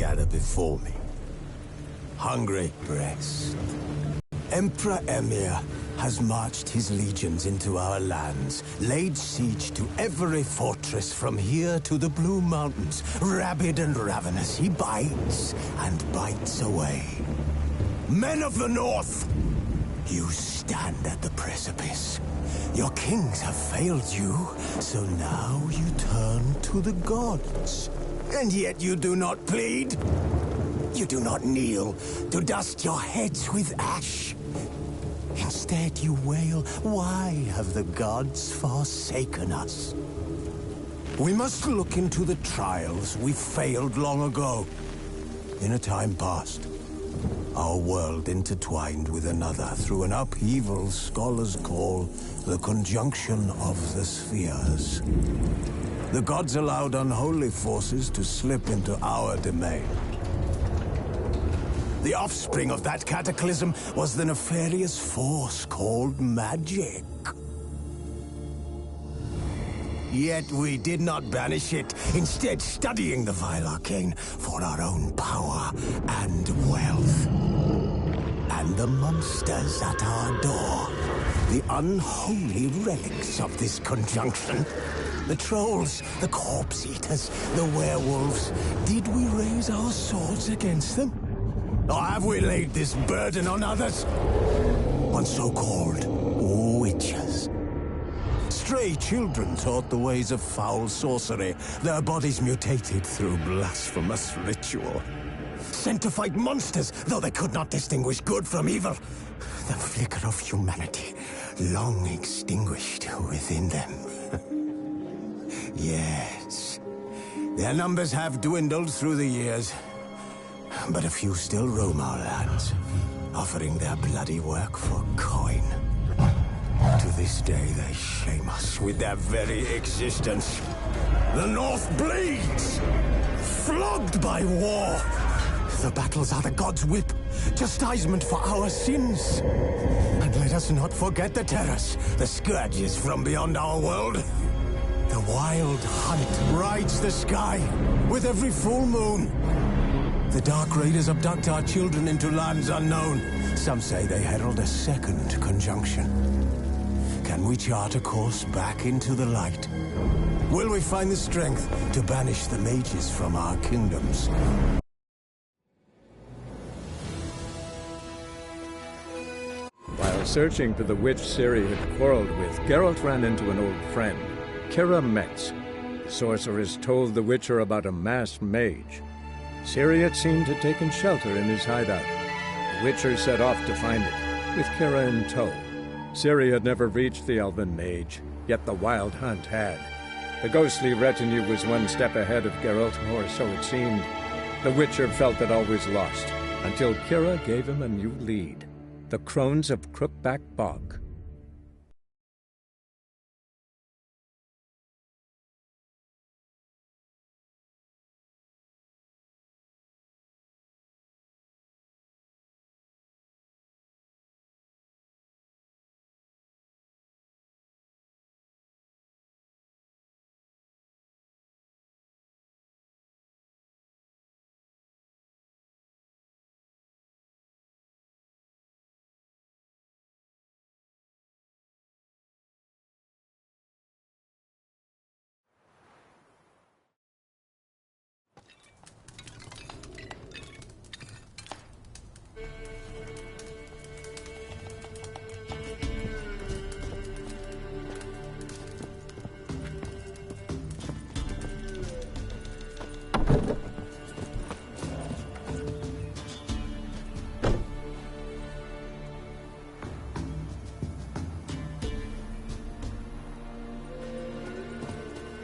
gather before me. Hungry breast. Emperor Emir has marched his legions into our lands, laid siege to every fortress from here to the Blue Mountains. Rabid and ravenous, he bites and bites away. Men of the North, you stand at the precipice. Your kings have failed you, so now you turn to the gods. And yet you do not plead. You do not kneel to dust your heads with ash. Instead you wail, why have the gods forsaken us? We must look into the trials we failed long ago. In a time past, our world intertwined with another through an upheaval scholars call the conjunction of the spheres. The gods allowed unholy forces to slip into our domain. The offspring of that cataclysm was the nefarious force called magic. Yet we did not banish it, instead studying the vile arcane for our own power and wealth. And the monsters at our door, the unholy relics of this conjunction. The trolls, the corpse-eaters, the werewolves. Did we raise our swords against them? Or have we laid this burden on others? On so-called witches. Stray children taught the ways of foul sorcery, their bodies mutated through blasphemous ritual. Sent to fight monsters, though they could not distinguish good from evil. The flicker of humanity, long extinguished within them. Yes, their numbers have dwindled through the years. But a few still roam our lands, offering their bloody work for coin. To this day, they shame us with their very existence. The North bleeds, flogged by war. The battles are the gods' whip, chastisement for our sins. And let us not forget the terrors, the scourges from beyond our world. The wild hunt rides the sky with every full moon. The Dark Raiders abduct our children into lands unknown. Some say they herald a second conjunction. Can we chart a course back into the light? Will we find the strength to banish the mages from our kingdoms? While searching for the witch Ciri had quarreled with, Geralt ran into an old friend, Kira Metz. The sorceress told the Witcher about a masked mage. Ciri had seemed to have taken shelter in his hideout. The Witcher set off to find it, with Kira in tow. Ciri had never reached the elven mage, yet the wild hunt had. The ghostly retinue was one step ahead of Geralt, or so it seemed. The Witcher felt that all was lost, until Kira gave him a new lead. The Crones of Crookback Bog.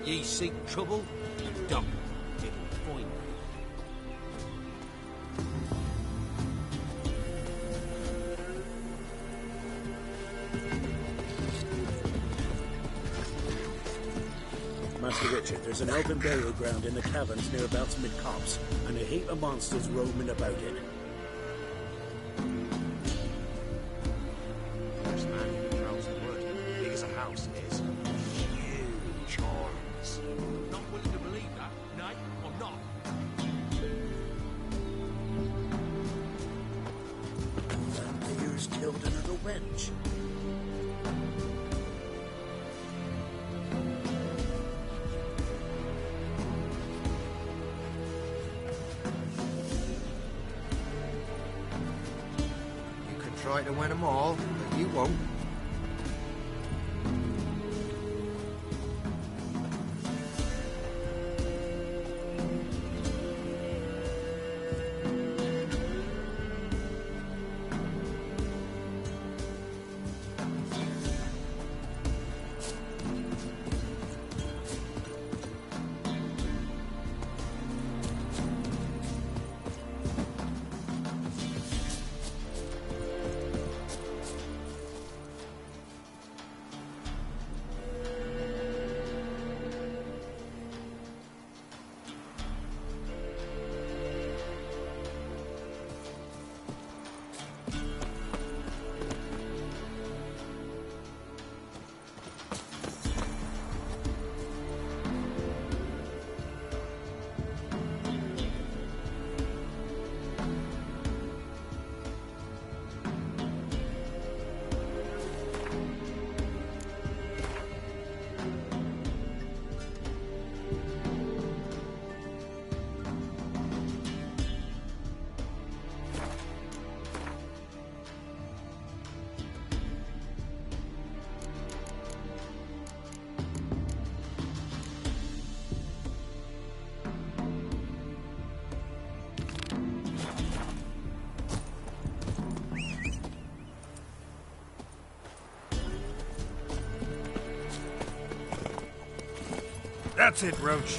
Ye seek trouble, you don't. It'll find you. Master Richard, there's an elven burial ground in the caverns nearabouts mid-copse, and a heap of monsters roaming about it. First man who throws the word, big as a house it is. Huge horns. Not willing to believe that, no, I'm not. wench. You can try to win them all, but you won't. That's it, Roach.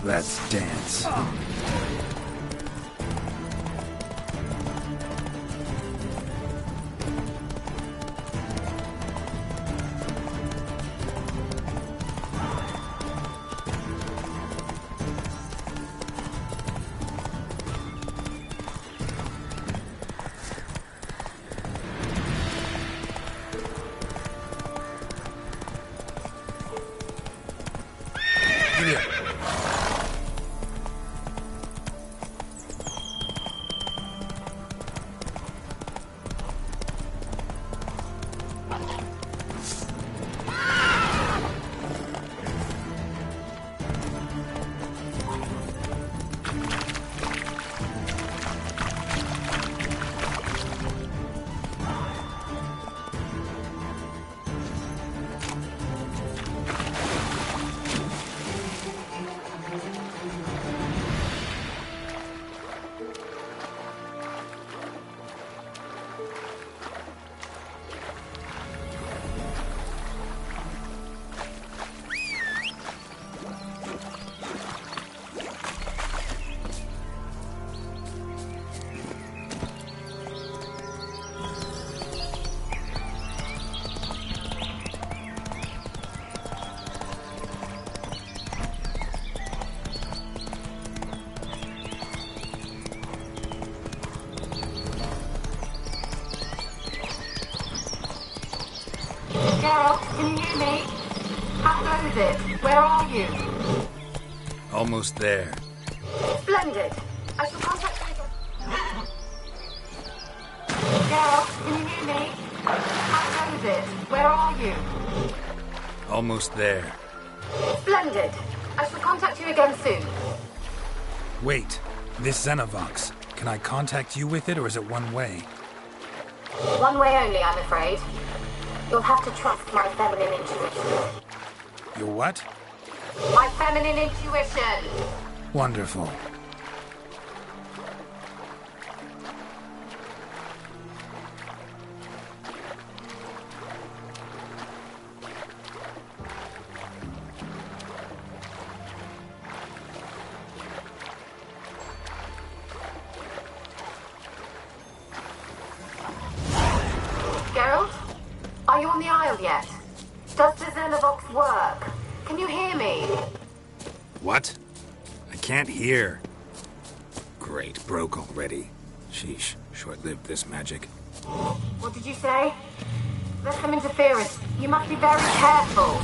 Let's dance. Geralt, can you hear me? How goes it? Where are you? Almost there. Splendid. I shall contact you again. Geralt, can you hear me? How goes it? Where are you? Almost there. Splendid. I shall contact you again soon. Wait, this Xenovox, can I contact you with it or is it one way? One way only, I'm afraid. You'll have to trust my feminine intuition. Your what? My feminine intuition! Wonderful. Geralt? Are you on the Isle yet? Does the Xenovox work? Can you hear me? What? I can't hear. Great, broke already. Sheesh, short-lived this magic. What did you say? There's some interference. You must be very careful.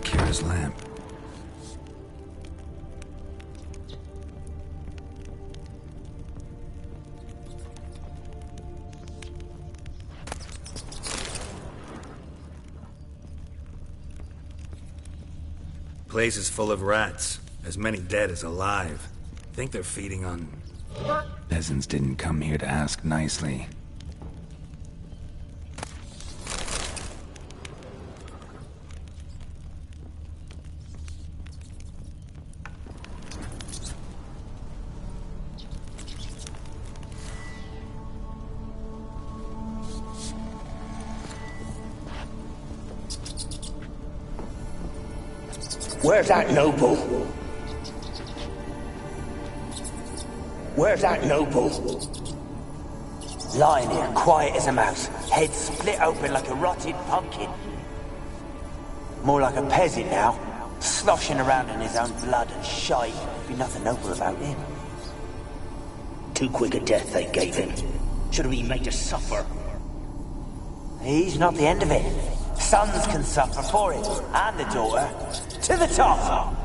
Kira's lamp. Place is full of rats. As many dead as alive. Think they're feeding on... Peasants didn't come here to ask nicely. Where's that noble? Where's that noble? Lying here, quiet as a mouse, head split open like a rotted pumpkin. More like a peasant now, sloshing around in his own blood and shite. Be nothing noble about him. Too quick a death they gave him. Should have been made to suffer. He's not the end of it. Sons can suffer for it, and the daughter. To the top!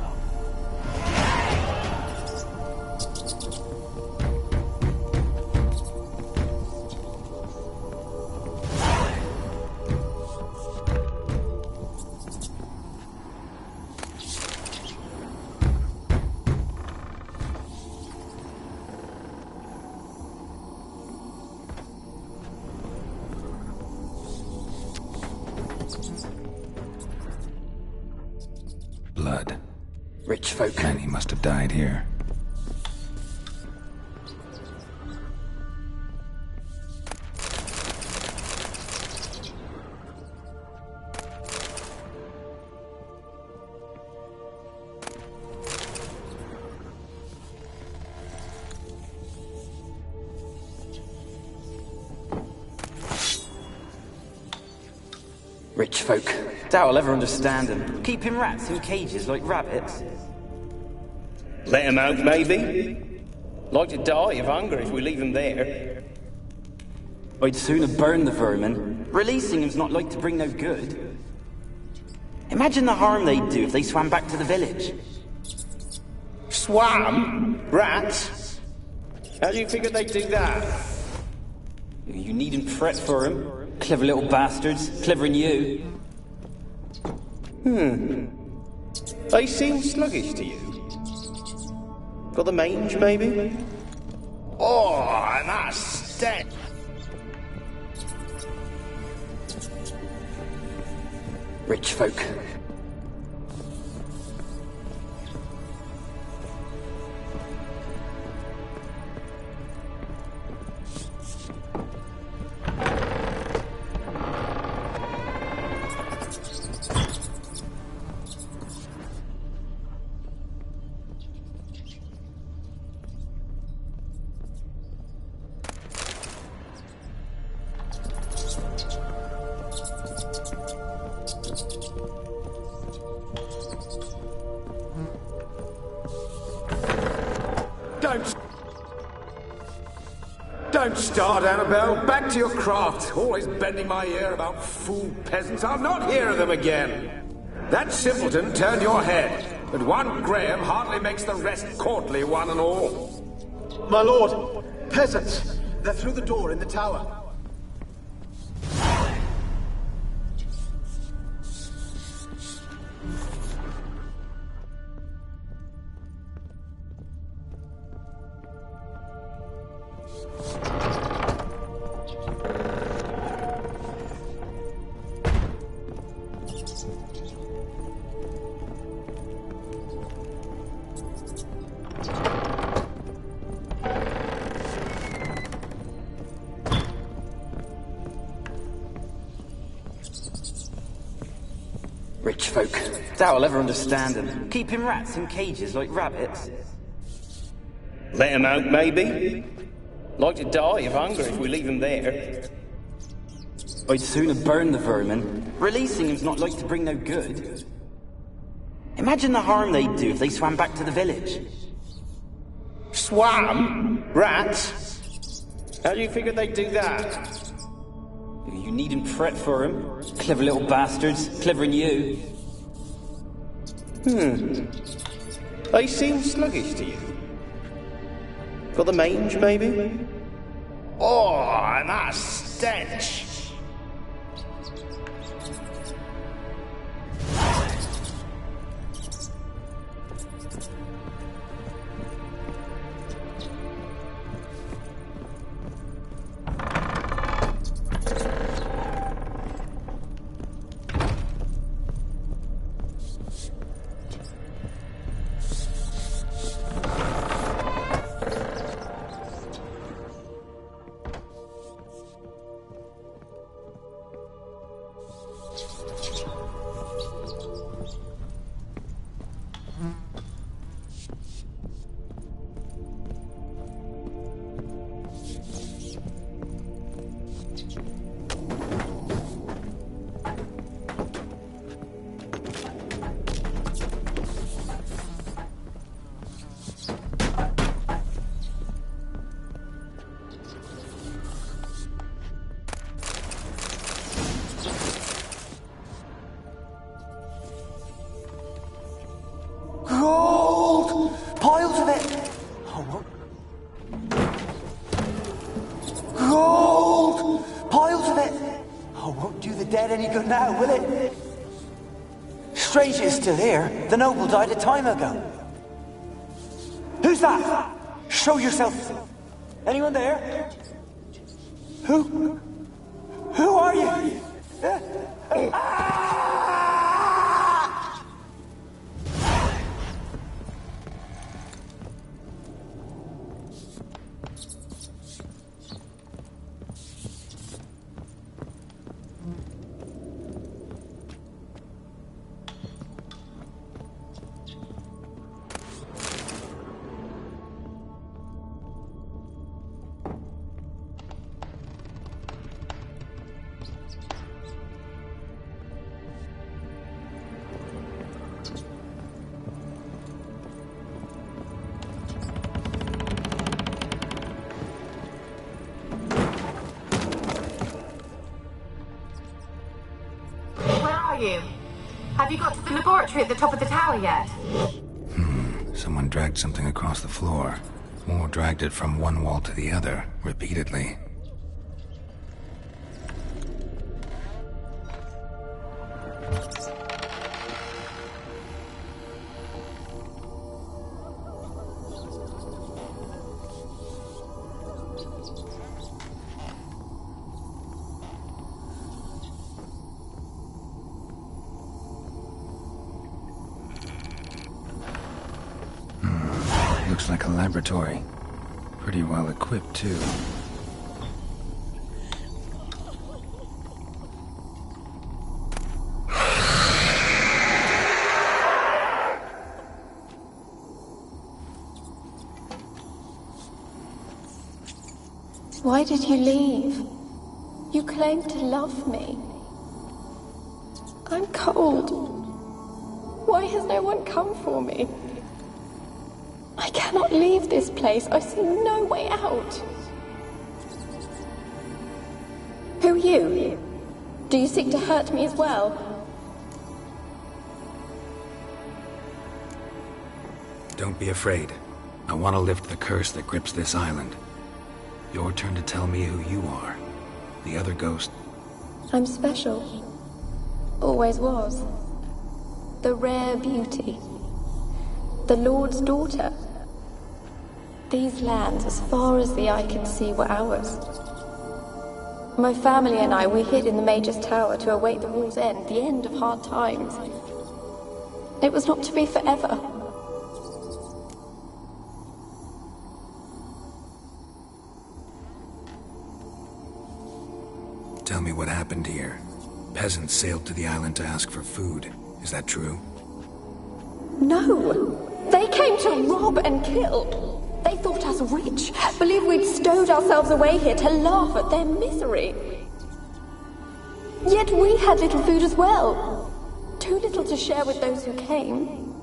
Blood. Rich folk. Many must have died here. Rich folk. Doubt I'll ever understand them. Keeping rats in cages like rabbits. Let him out, maybe? Like to die of hunger if we leave him there. I'd sooner burn the vermin. Releasing him's not like to bring no good. Imagine the harm they'd do if they swam back to the village. Swam? Rats? How do you figure they'd do that? You needn't fret for him. Clever little bastards. Clever'n you. They seem sluggish to you. Got the mange, maybe? Oh, and that stench! Rich folk. Don't start, Annabelle. Back to your craft. Always bending my ear about fool peasants. I'll not hear of them again. That simpleton turned your head, but one Graham hardly makes the rest courtly, one and all. My lord, peasants. They're through the door in the tower. Rich folk. Doubt I'll ever understand them. Keeping rats in cages like rabbits. Let him out, maybe? Like to die of hunger if we leave him there. I'd sooner burn the vermin. Releasing him's not like to bring no good. Imagine the harm they'd do if they swam back to the village. Swam? Rats? How do you figure they'd do that? You needn't fret for him. Clever little bastards. Clever'n you. They seem sluggish to you. Got the mange, maybe? Oh, and that stench! Piles of it! Oh, what? Gold! Piles of it! Oh, won't do the dead any good now, will it? Strange it's still here. The noble died a time ago. Who's that? Show yourself. Anyone there? Who? Who are you? Have you got to the laboratory at the top of the tower yet? Someone dragged something across the floor. Or dragged it from one wall to the other, repeatedly. Looks like a laboratory. Pretty well equipped, too. Why did you leave? You claimed to love me. I'm cold. Why has no one come for me? I cannot leave this place. I see no way out. Who are you? Do you seek to hurt me as well? Don't be afraid. I want to lift the curse that grips this island. Your turn to tell me who you are. The other ghost. I'm special. Always was. The rare beauty. The Lord's daughter. These lands, as far as the eye can see, were ours. My family and I, we hid in the Major's Tower to await the war's end, the end of hard times. It was not to be forever. Tell me what happened here. Peasants sailed to the island to ask for food. Is that true? No! They came to rob and kill. They thought us rich, believed we'd stowed ourselves away here to laugh at their misery. Yet we had little food as well. Too little to share with those who came.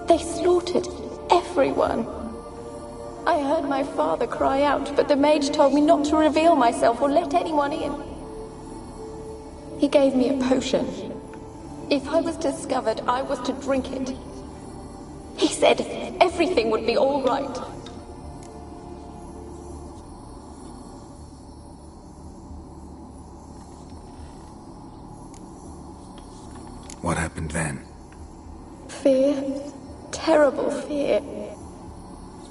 They slaughtered everyone. I heard my father cry out, but the mage told me not to reveal myself or let anyone in. He gave me a potion. If I was discovered, I was to drink it. He said everything would be all right. What happened then? Fear. Terrible fear.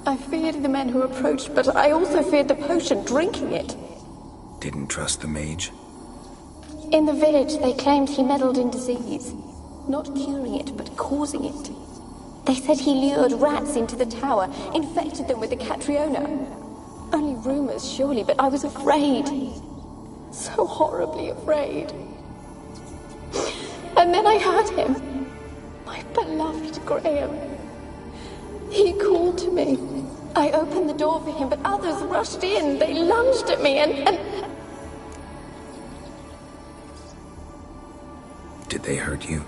I feared the men who approached, but I also feared the potion, drinking it. Didn't trust the mage? In the village, they claimed he meddled in disease. Not curing it, but causing it. They said he lured rats into the tower, infected them with the Catriona. Only rumors, surely, but I was afraid. So horribly afraid. And then I heard him. My beloved Graham. He called to me. I opened the door for him, but others rushed in. They lunged at me and... Did they hurt you?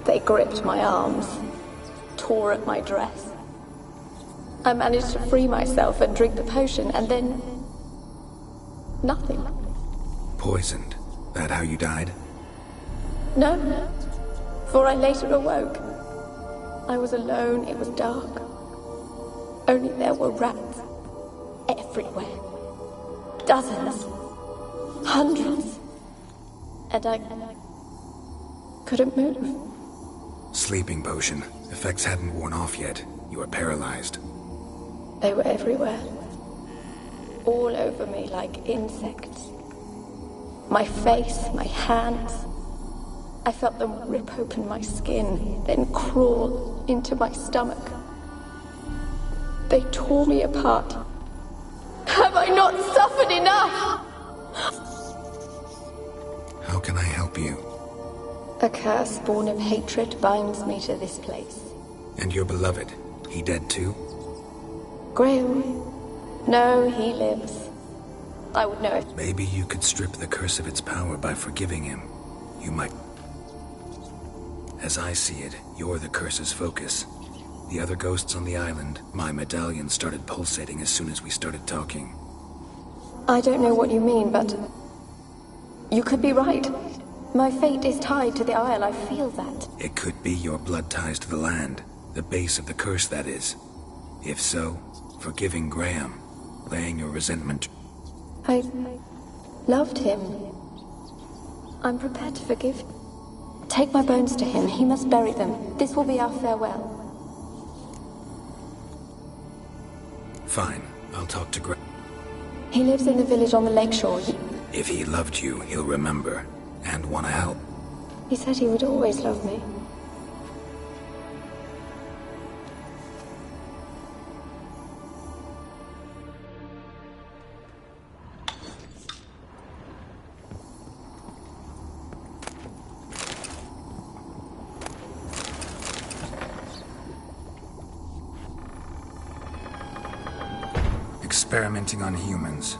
They gripped my arms, tore at my dress. I managed to free myself and drink the potion, and then... nothing. Poisoned? That how you died? No, for I later awoke. I was alone, it was dark. Only there were rats. Everywhere. Dozens. Hundreds. And I couldn't move. Sleeping potion. Effects hadn't worn off yet. You were paralyzed. They were everywhere. All over me like insects. My face, my hands. I felt them rip open my skin, then crawl into my stomach. They tore me apart. Have I not suffered enough? How can I help you? A curse born of hatred binds me to this place. And your beloved, he dead too? Graham? No, he lives. I would know if... Maybe you could strip the curse of its power by forgiving him. You might... As I see it, you're the curse's focus. The other ghosts on the island, my medallion started pulsating as soon as we started talking. I don't know what you mean, but... you could be right. My fate is tied to the Isle, I feel that. It could be your blood ties to the land. The base of the curse, that is. If so, forgiving Graham, laying your resentment... I loved him. I'm prepared to forgive him. Take my bones to him. He must bury them. This will be our farewell. Fine. I'll talk to Graham. He lives in the village on the lakeshore. If he loved you, he'll remember. And want to help. He said he would always love me. Experimenting on humans.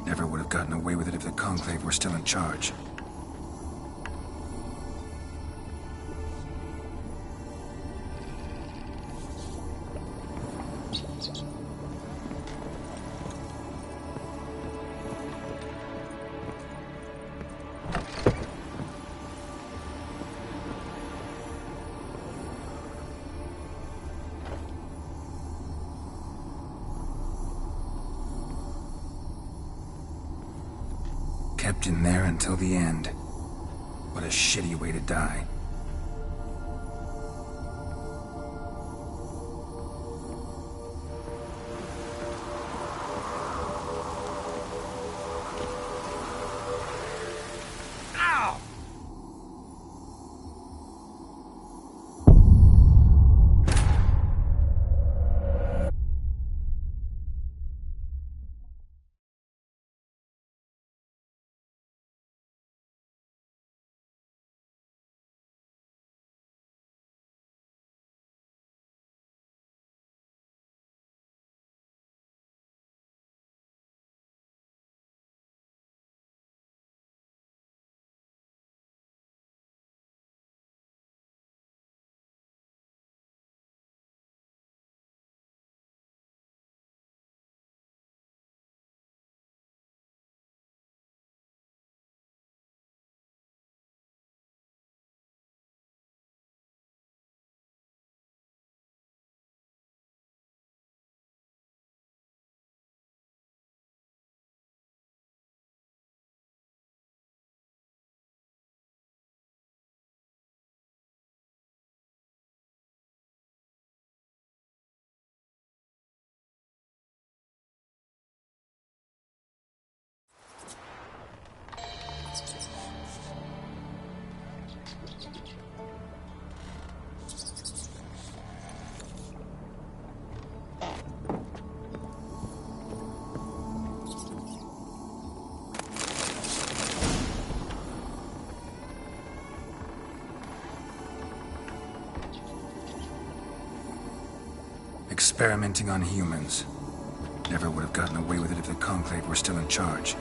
Never would have gotten away with it if the Conclave were still in charge. Kept in there until the end. What a shitty way to die. Experimenting on humans. Never would have gotten away with it if the Conclave were still in charge.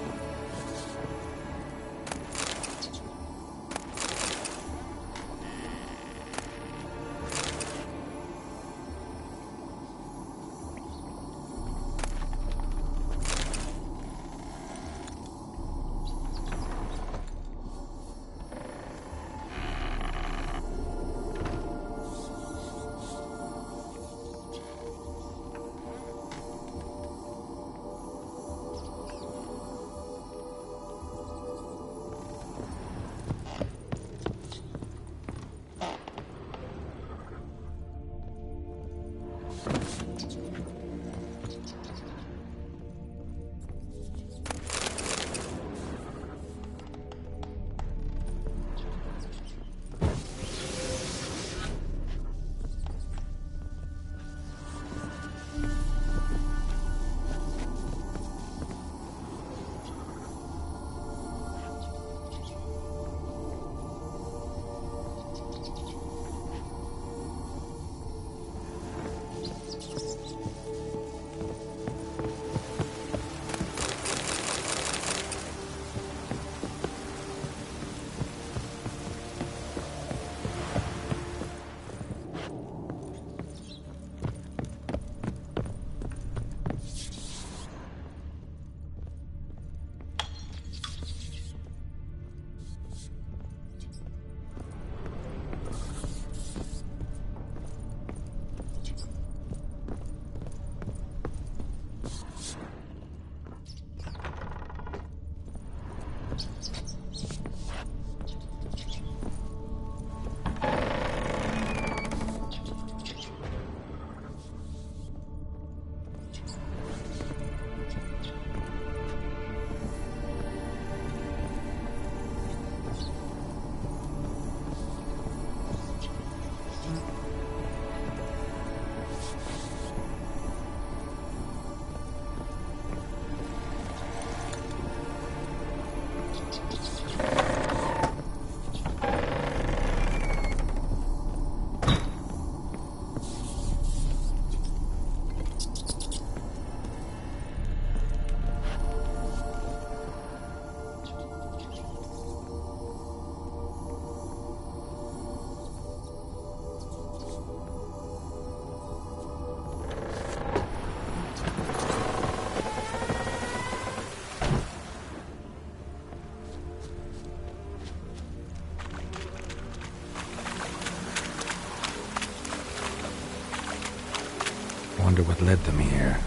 Wonder what led them here.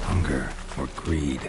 Hunger or greed?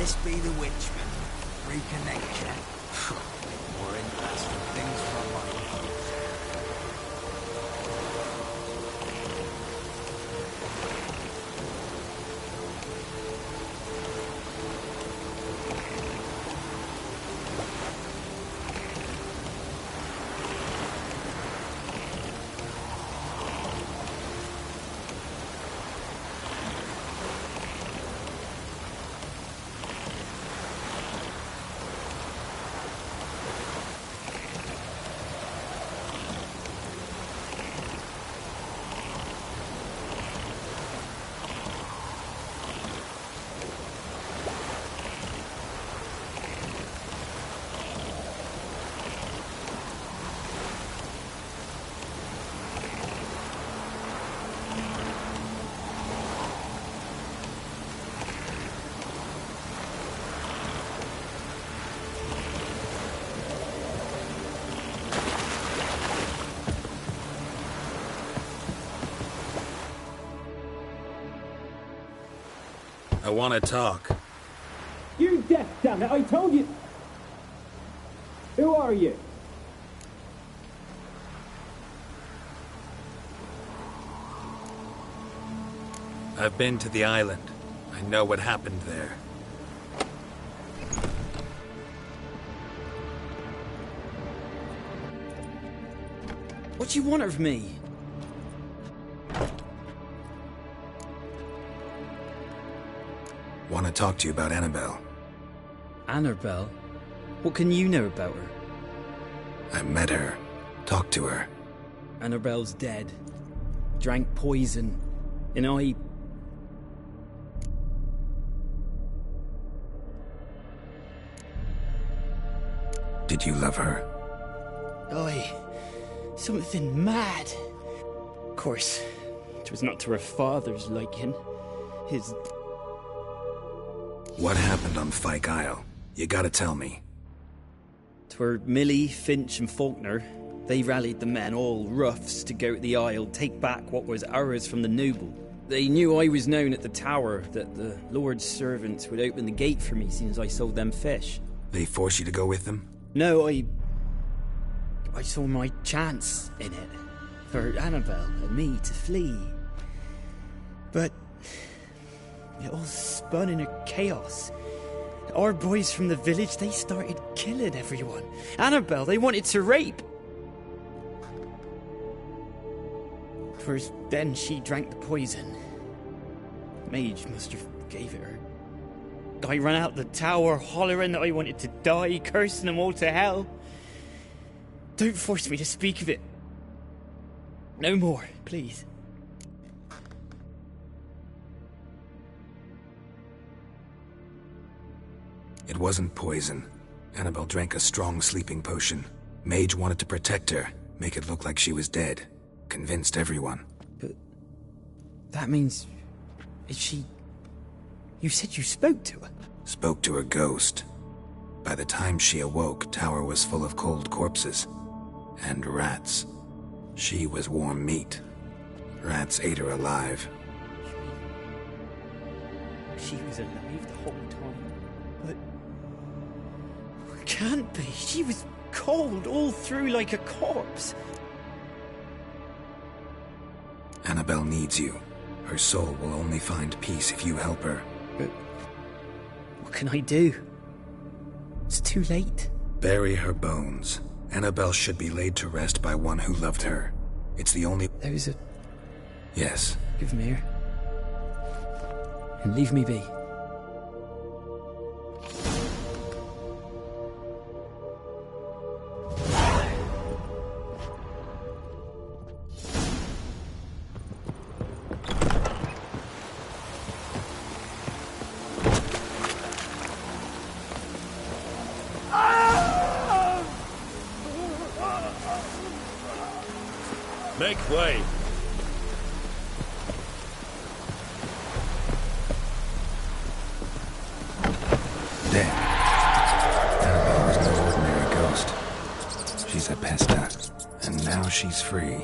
This be the Witchman. Reconnection. More interesting things from my life. I want to talk. You're deaf, damn it! I told you. Who are you? I've been to the island. I know what happened there. What do you want of me? Want to talk to you about Annabelle. Annabelle? What can you know about her? I met her. Talked to her. Annabelle's dead. Drank poison. And I... Did you love her? Something mad. Of course, it was not to her father's liking. His... What happened on Fyke Isle? You gotta tell me. 'Twere Millie, Finch and Faulkner. They rallied the men, all roughs, to go to the Isle, take back what was ours from the noble. They knew I was known at the tower, that the Lord's servants would open the gate for me since I sold them fish. They forced you to go with them? No, I saw my chance in it. For Annabelle and me to flee. But it all spun in a chaos. Our boys from the village, they started killing everyone. Annabelle, they wanted to rape. First, then she drank the poison. Mage must have gave it her. I ran out the tower, hollering that I wanted to die, cursing them all to hell. Don't force me to speak of it. No more, please. It wasn't poison. Annabelle drank a strong sleeping potion. Mage wanted to protect her, make it look like she was dead. Convinced everyone. But that means... is she... You said you spoke to her? Spoke to her ghost. By the time she awoke, tower was full of cold corpses. And rats. She was warm meat. Rats ate her alive. She was alive the whole time? But... it can't be. She was cold all through like a corpse. Annabelle needs you. Her soul will only find peace if you help her. But what can I do? It's too late. Bury her bones. Annabelle should be laid to rest by one who loved her. It's the only... There is a... Yes. Give me here. And leave me be. Make way. Dead. Annabelle was no ordinary ghost. She's a pesta. And now she's free.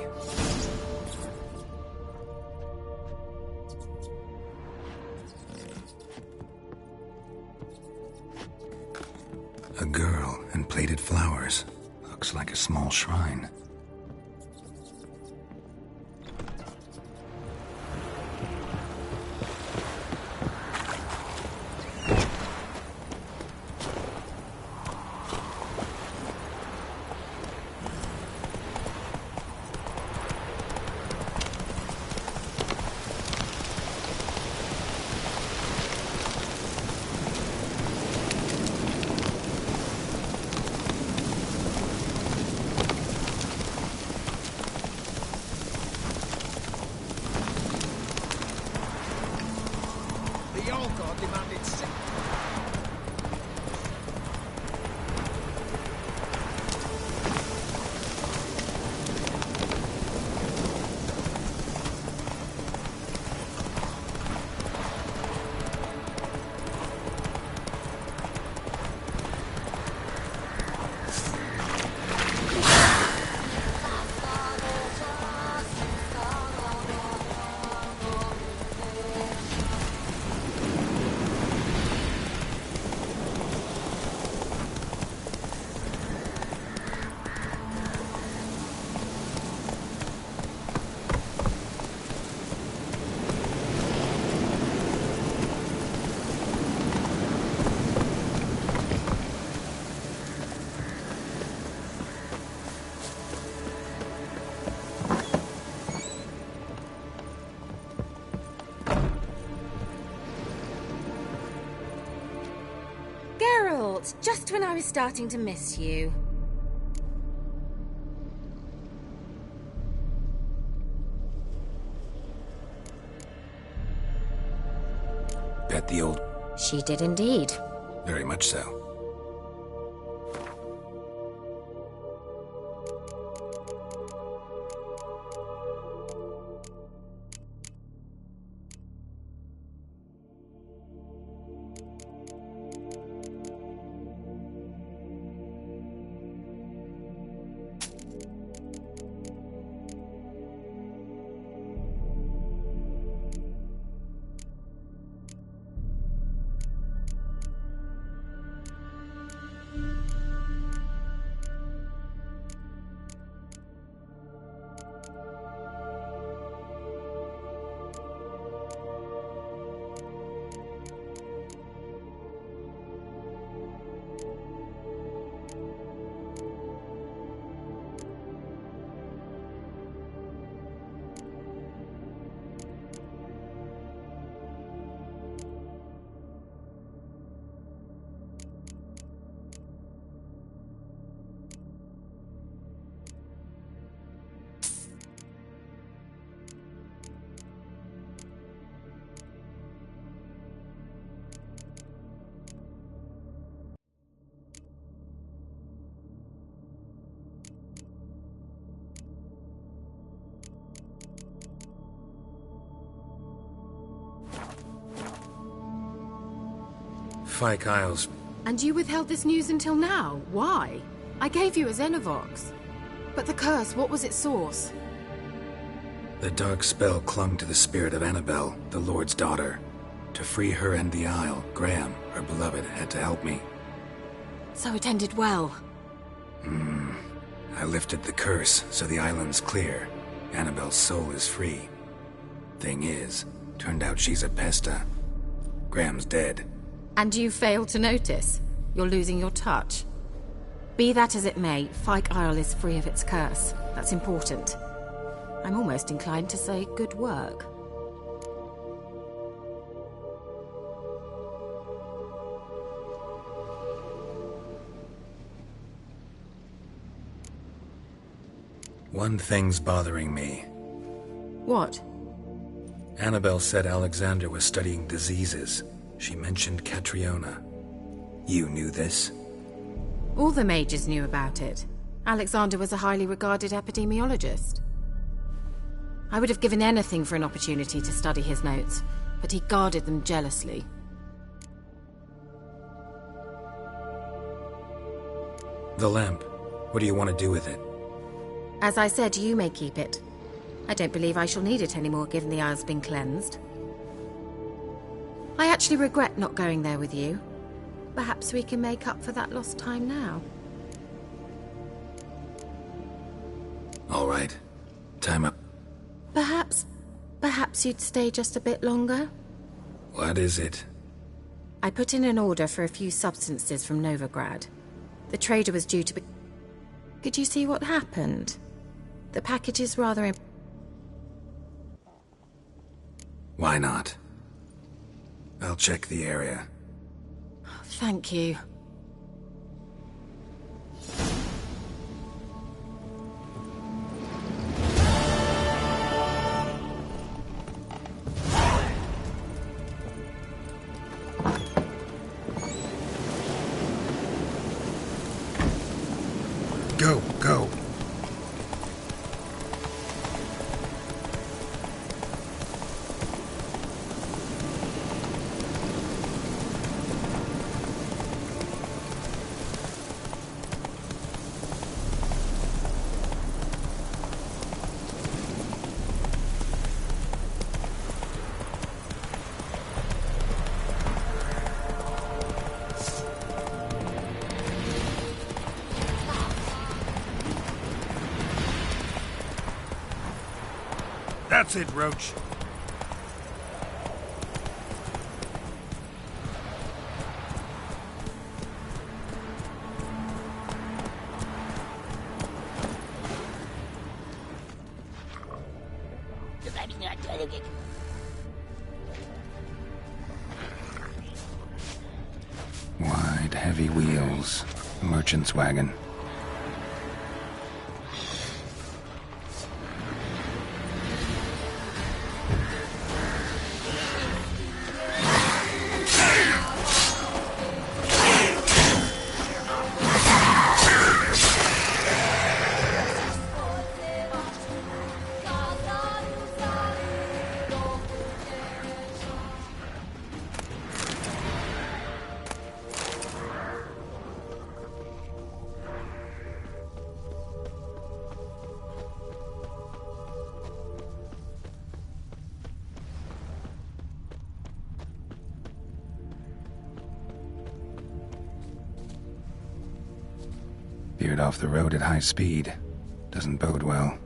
Faded flowers. Looks like a small shrine. The old god demanded just when I was starting to miss you. Bet the old... She did indeed. Very much so. Fyke Isles. And you withheld this news until now? Why? I gave you a Xenovox. But the curse, what was its source? The dark spell clung to the spirit of Annabelle, the Lord's daughter. To free her and the Isle, Graham, her beloved, had to help me. So it ended well. I lifted the curse, so the island's clear. Annabelle's soul is free. Thing is, turned out she's a pesta. Graham's dead. And you failed to notice? You're losing your touch. Be that as it may, Fyke Isle is free of its curse. That's important. I'm almost inclined to say good work. One thing's bothering me. What? Annabelle said Alexander was studying diseases. She mentioned Catriona. You knew this? All the mages knew about it. Alexander was a highly regarded epidemiologist. I would have given anything for an opportunity to study his notes, but he guarded them jealously. The lamp. What do you want to do with it? As I said, you may keep it. I don't believe I shall need it anymore, given the Isle's been cleansed. I actually regret not going there with you. Perhaps we can make up for that lost time now. All right. Time up. Perhaps you'd stay just a bit longer? What is it? I put in an order for a few substances from Novigrad. The trader was due to be... Could you see what happened? The package is rather... Why not? I'll check the area. Thank you. Go, go. That's it, Roach. Wide, heavy wheels. Merchant's wagon. Veered off the road at high speed. Doesn't bode well.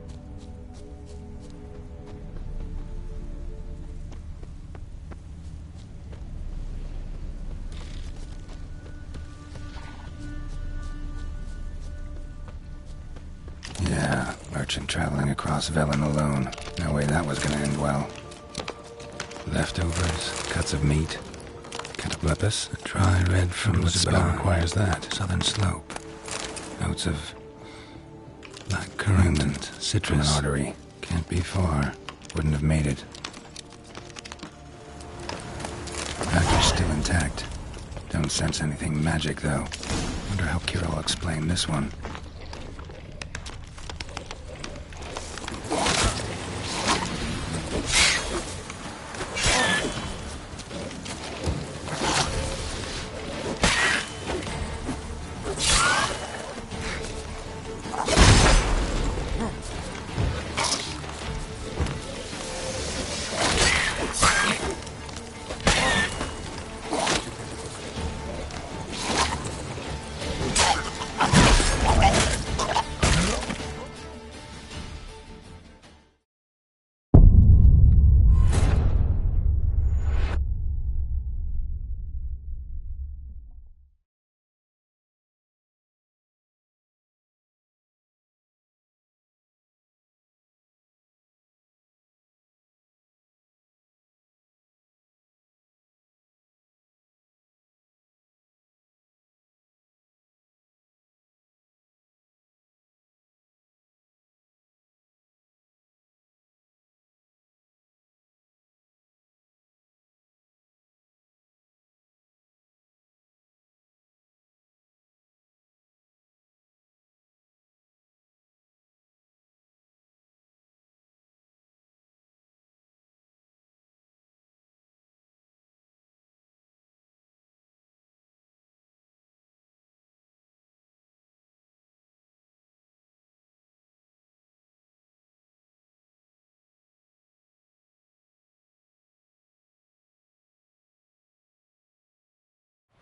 Yeah, merchant traveling across Velen alone. No way that was gonna end well. Leftovers, cuts of meat, cataplepis, dry red from the spell requires that. Southern slope. Notes of black currant and citrus. An artery. Can't be far. Wouldn't have made it. Package still intact. Don't sense anything magic, though. Wonder how Kira will explain this one.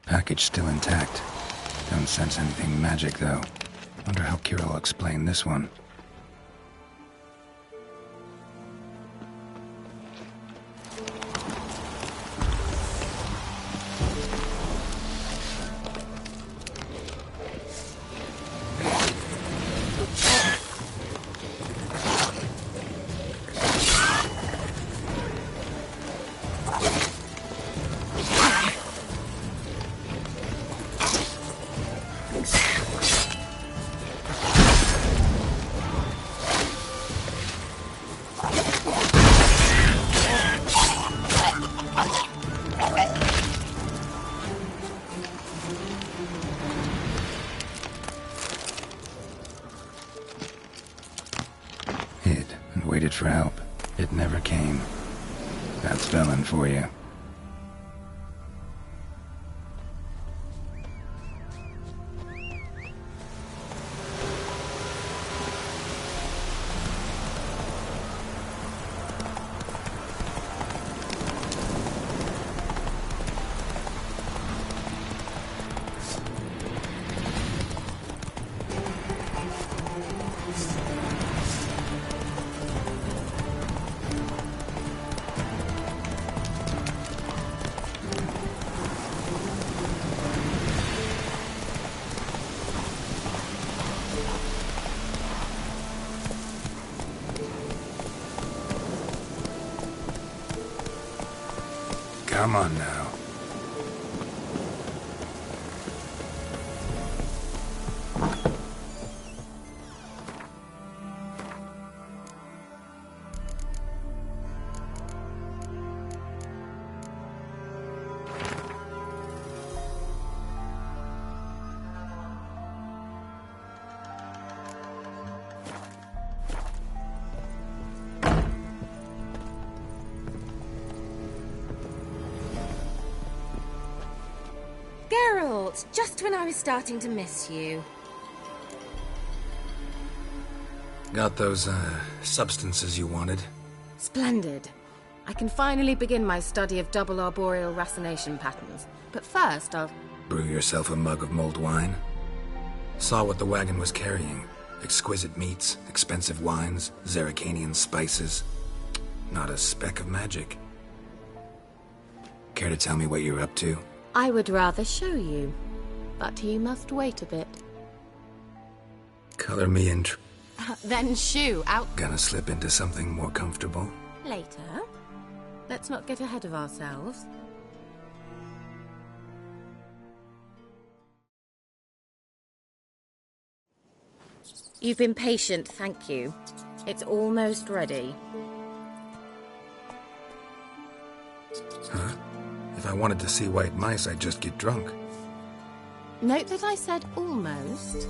Package still intact. Don't sense anything magic, though. Wonder how Kira will explain this one. waited for help. It never came. That's Velen for you. Come on now. Geralt, just when I was starting to miss you. Got those, substances you wanted? Splendid. I can finally begin my study of double arboreal racination patterns. But first, I'll... Brew yourself a mug of mulled wine? Saw what the wagon was carrying. Exquisite meats, expensive wines, Zerrikanian spices. Not a speck of magic. Care to tell me what you're up to? I would rather show you, but you must wait a bit. Color me in. Then shoo, out. Gonna slip into something more comfortable? Later. Let's not get ahead of ourselves. You've been patient, thank you. It's almost ready. Huh? If I wanted to see white mice, I'd just get drunk. Note that I said almost.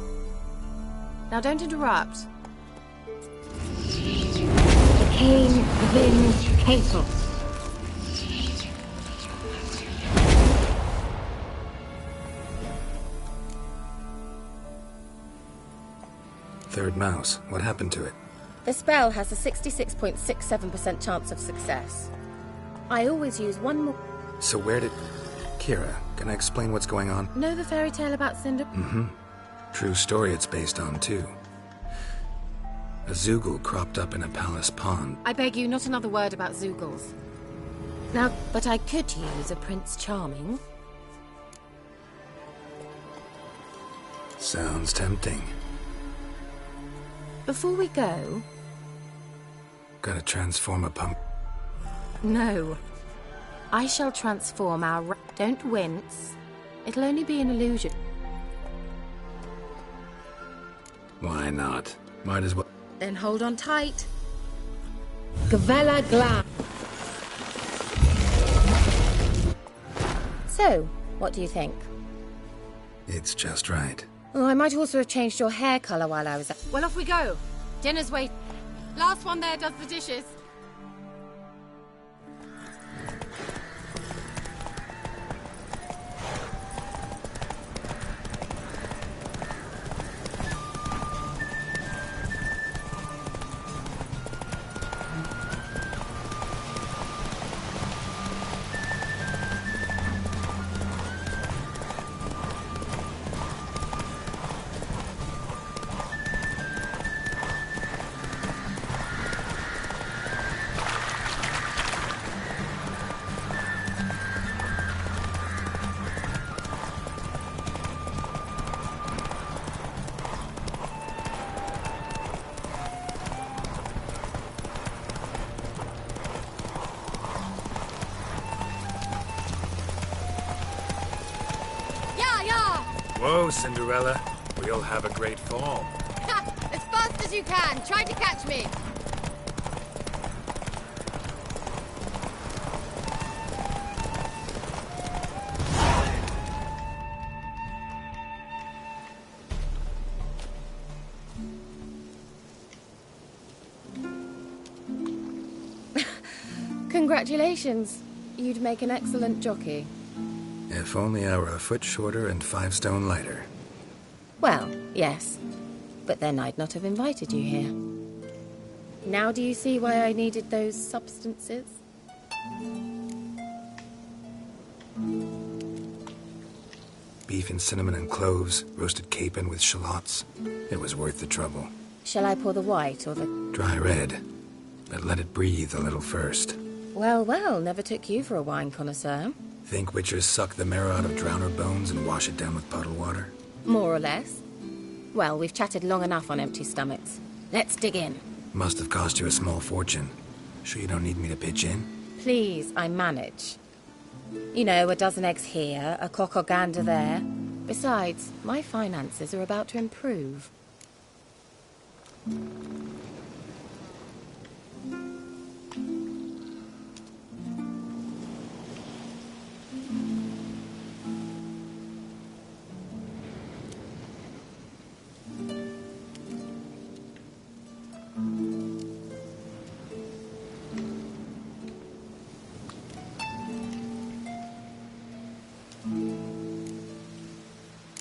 Now don't interrupt. Decaying within Castle. Third mouse. What happened to it? The spell has a 66.67% chance of success. I always use one more... So where did... Kira, can I explain what's going on? Know the fairy tale about Cinder? Mm-hmm. True story it's based on, too. A Zoogle cropped up in a palace pond. I beg you, not another word about Zoogles. Now, but I could use a Prince Charming. Sounds tempting. Before we go... Gotta transform a pump. No. I shall transform our... Don't wince. It'll only be an illusion. Why not? Might as well... Then hold on tight. Gavella Glam. So, what do you think? It's just right. Oh, I might also have changed your hair colour while I was... Well, off we go. Dinner's wait. Last one there does the dishes. Whoa, Cinderella. We'll have a great fall. As fast as you can. Try to catch me. Congratulations. You'd make an excellent jockey. If only I were a foot shorter and 5 stone lighter. Well, yes. But then I'd not have invited you here. Now do you see why I needed those substances? Beef and cinnamon and cloves, roasted capon with shallots. It was worth the trouble. Shall I pour the white or the... Dry red, but let it breathe a little first. Well, well, never took you for a wine connoisseur. Think witchers suck the marrow out of drowner bones and wash it down with puddle water? More or less. Well, we've chatted long enough on empty stomachs. Let's dig in. Must have cost you a small fortune. Sure you don't need me to pitch in? Please, I manage. You know, a dozen eggs here, a cock or gander there. Besides, my finances are about to improve.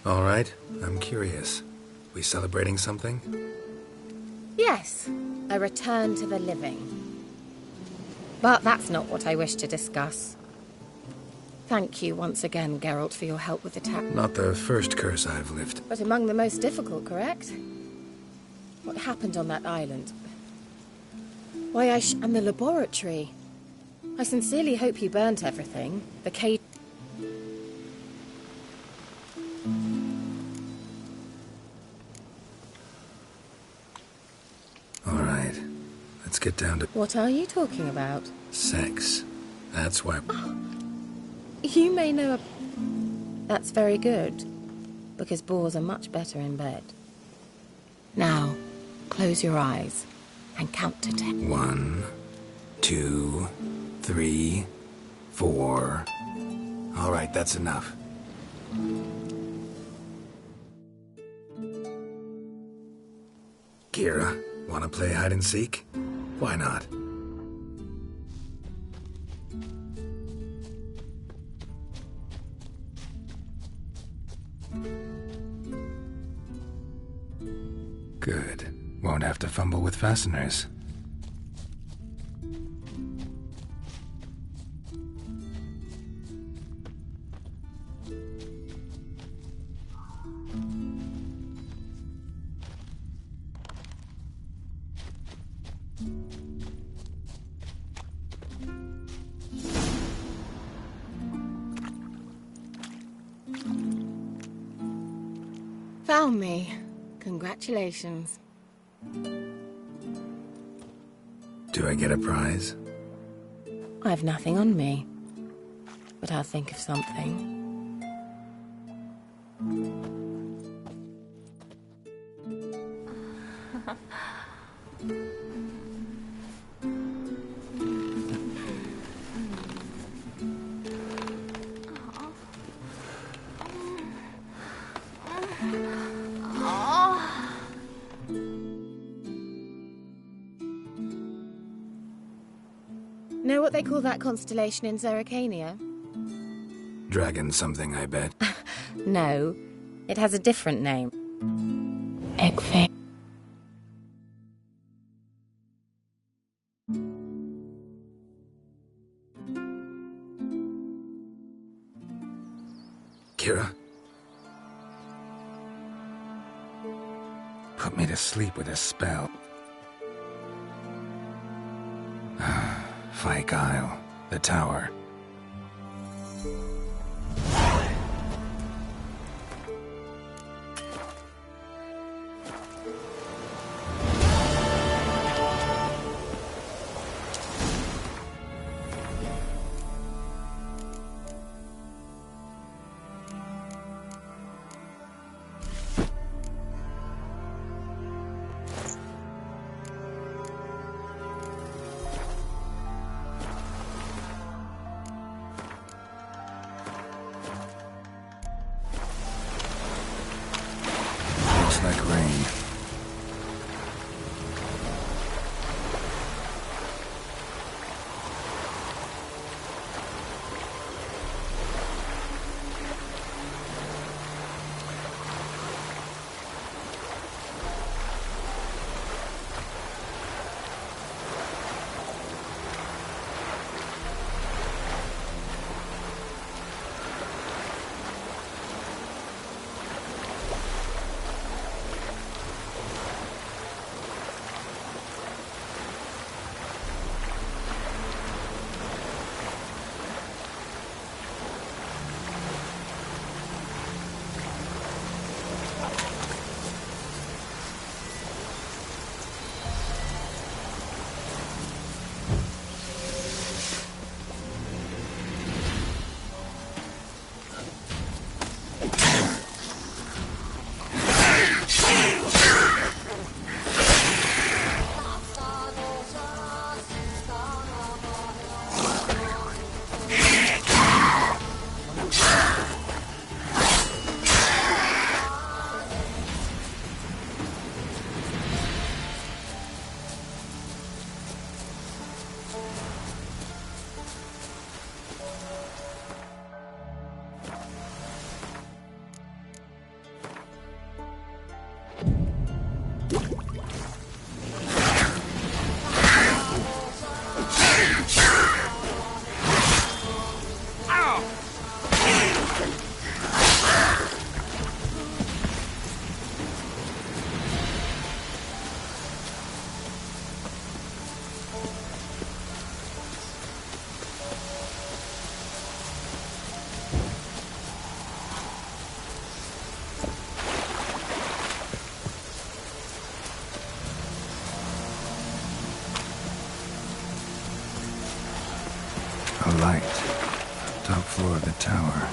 All right, I'm curious. We celebrating something? Yes, a return to the living. But that's not what I wish to discuss. Thank you once again, Geralt, for your help with the tap. Not the first curse I've lifted. But among the most difficult, correct? What happened on that island? Why, and the laboratory. I sincerely hope you burnt everything. The cage... All right, let's get down to... What are you talking about? Sex. That's why... You may know a... That's very good, because boars are much better in bed. Now, close your eyes and count to 10. 1, 2, 3, 4... All right, that's enough. Kira, want to play hide and seek? Why not? Good. Won't have to fumble with fasteners. Found me. Congratulations. Do I get a prize? I've nothing on me, but I'll think of something. Know what they call that constellation in Zerrikania? Dragon something, I bet. No, it has a different name. Eggfin. Kira? Put me to sleep with a spell. Fyke Isle, the tower. Like rain. light. Top floor of the tower.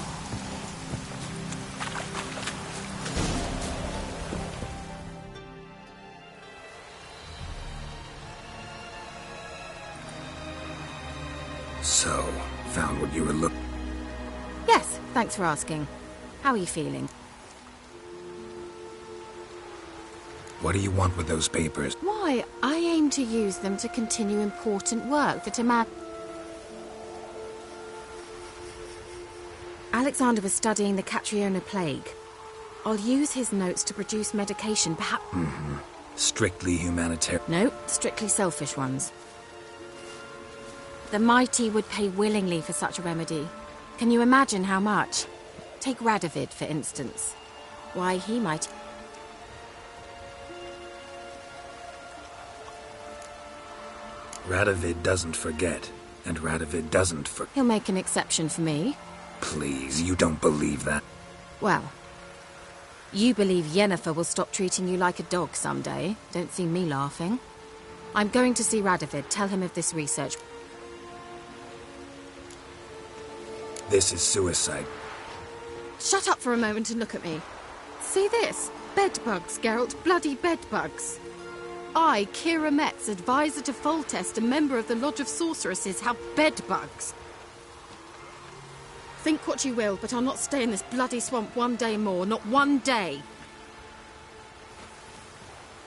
So, found what you were looking... Yes, thanks for asking. How are you feeling? What do you want with those papers? Why, I aim to use them to continue important work that a man... Alexander was studying the Catriona plague. I'll use his notes to produce medication, perhaps... Strictly humanitarian... No, strictly selfish ones. The mighty would pay willingly for such a remedy. Can you imagine how much? Take Radovid, for instance. Why, he might... Radovid doesn't forget, and Radovid doesn't He'll make an exception for me. Please, you don't believe that. Well, you believe Yennefer will stop treating you like a dog someday. Don't see me laughing. I'm going to see Radovid, tell him of this research. This is suicide. Shut up for a moment and look at me. See this? Bedbugs, Geralt. Bloody bedbugs. I, Kira Metz, advisor to Foltest, a member of the Lodge of Sorceresses, have bedbugs. Think what you will, but I'll not stay in this bloody swamp one day more. Not one day.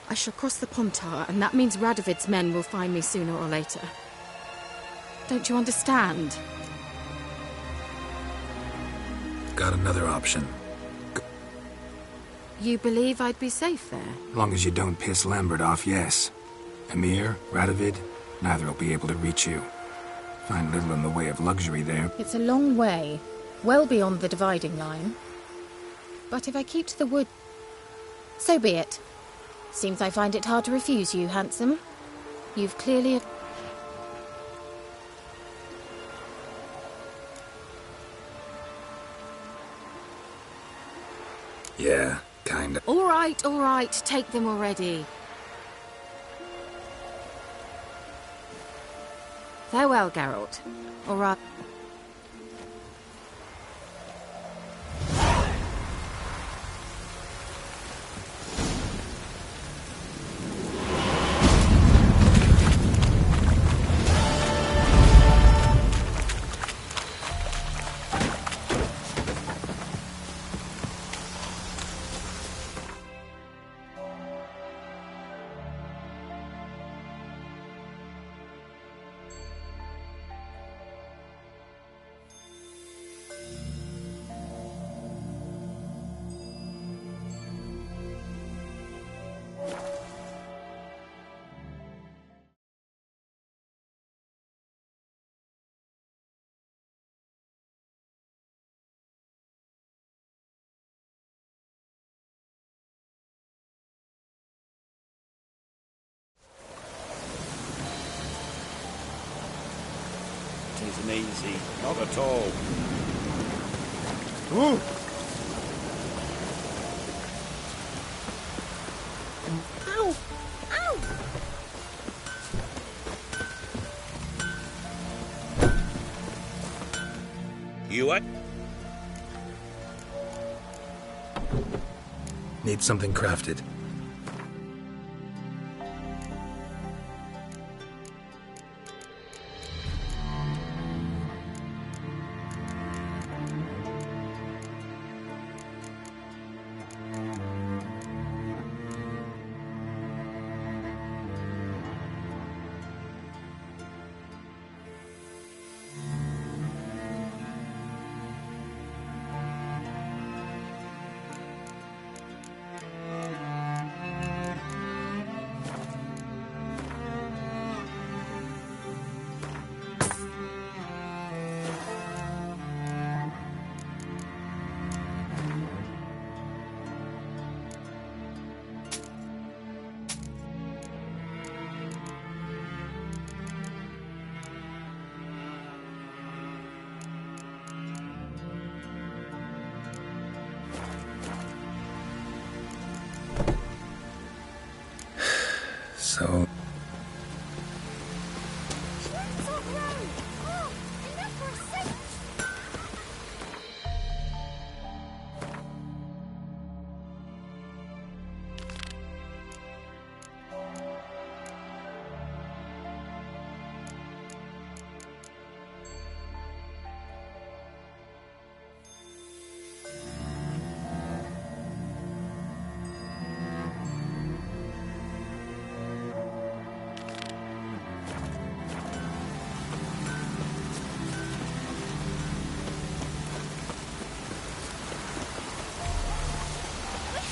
I shall cross the Pontar, and that means Radovid's men will find me sooner or later. Don't you understand? Got another option. You believe I'd be safe there? Long as you don't piss Lambert off, yes. Emir, Radovid, neither will be able to reach you. Find little in the way of luxury there. It's a long way, well beyond the dividing line. But if I keep to the wood, so be it. Seems I find it hard to refuse you, handsome. You've clearly... Yeah, kinda. All right, take them already. Farewell, Geralt. All right. Isn't easy, not at all. Ooh. Ow! Ow! You what? Need something crafted.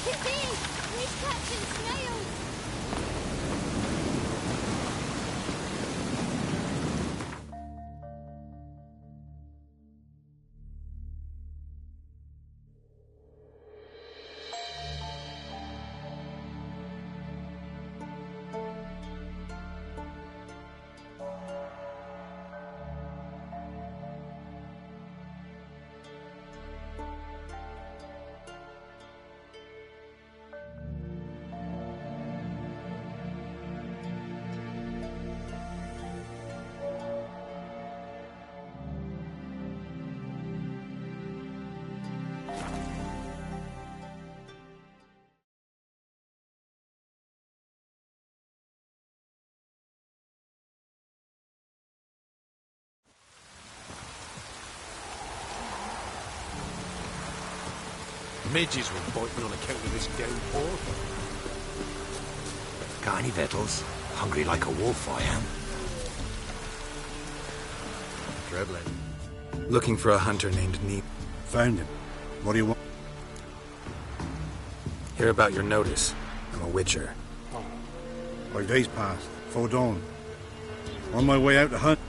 It's big! He's catching snails! Midges were biting on account of this downpour. Got any victuals? Hungry like a wolf, I am. Trebling. Looking for a hunter named Neat. Found him. What do you want? Hear about your notice. I'm a witcher. 5 days passed. 4 dawn. On my way out to hunt.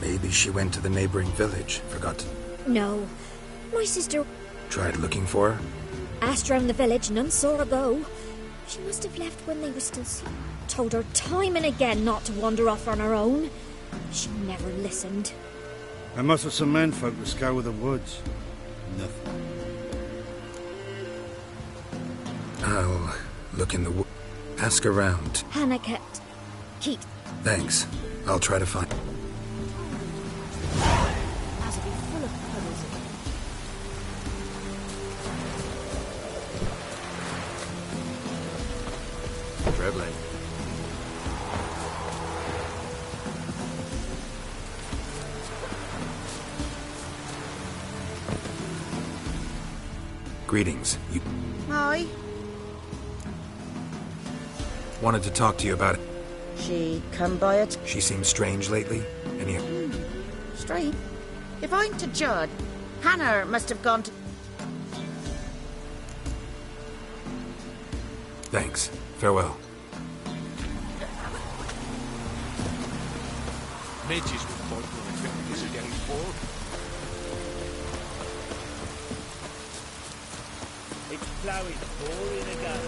Maybe she went to the neighboring village. Forgot to... No. My sister Tried looking for her? asked round the village, none saw her go. She must have left when they were still sleeping. Told her time and again not to wander off on her own. She never listened. I mustered some menfolk to scour the woods. Nothing. I'll look in the wood. Ask around. Hannah kept... keep... Thanks. I'll try to find... as it'd be full of puddles again. Trebling. Greetings. You Hi. wanted to talk to you about it. She come by it. She seems strange lately. Any... Straight. If I'm to judge, Hannah must have gone to... Thanks. Farewell. Midges were biting on account of this downpour. It's plowing, pouring again.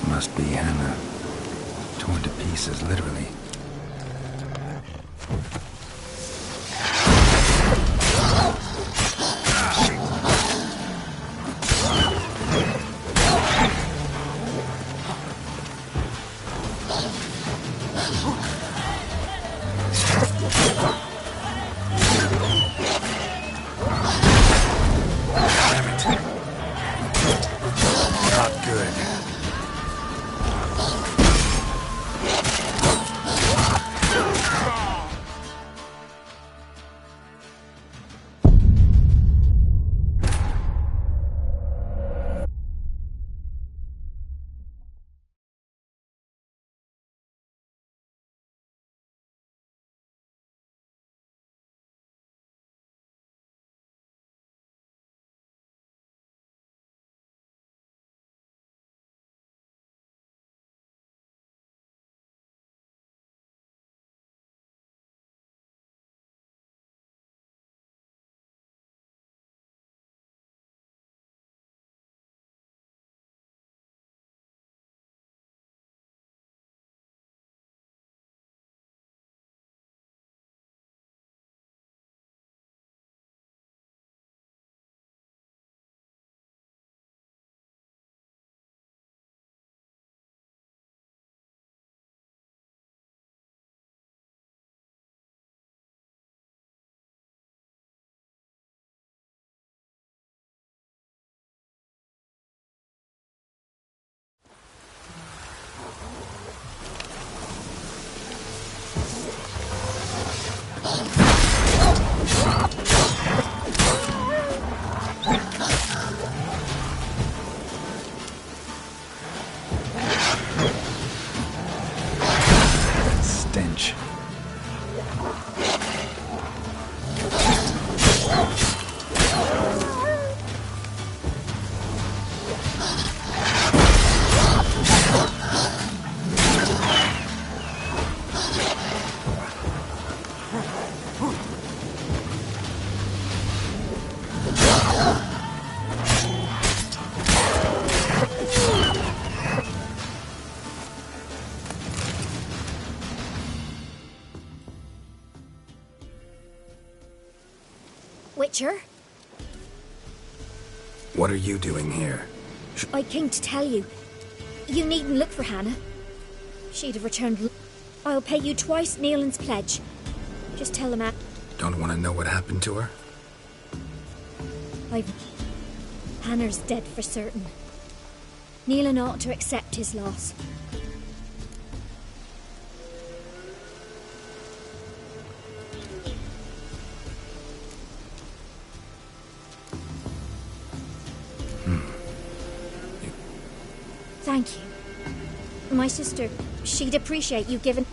Must be Hannah. Torn to pieces, literally. Not good. Witcher. What are you doing here? I came to tell you. You needn't look for Hannah. She'd have returned. I'll pay you twice Nealon's pledge. Just tell him Don't want to know what happened to her? Hannah's dead for certain. Nealon ought to accept his loss. Thank you. My sister, she'd appreciate you giving...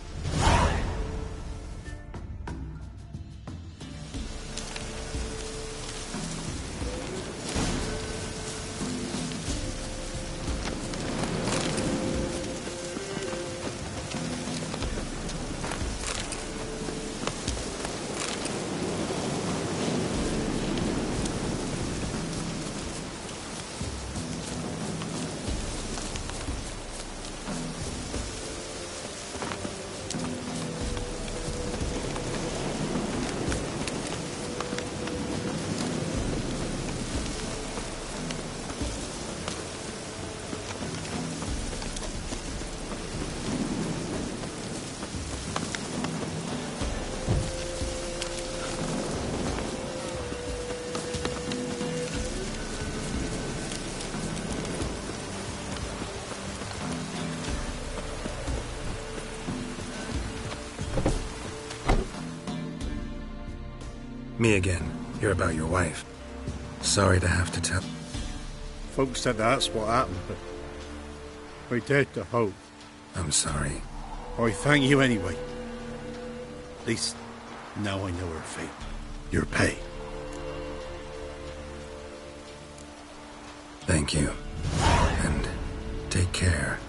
Me again. Hear about your wife. Sorry to have to tell. Folks said that's what happened, but we dared to hope. I'm sorry. I thank you anyway. At least now I know her fate. Your pay. Thank you. And take care.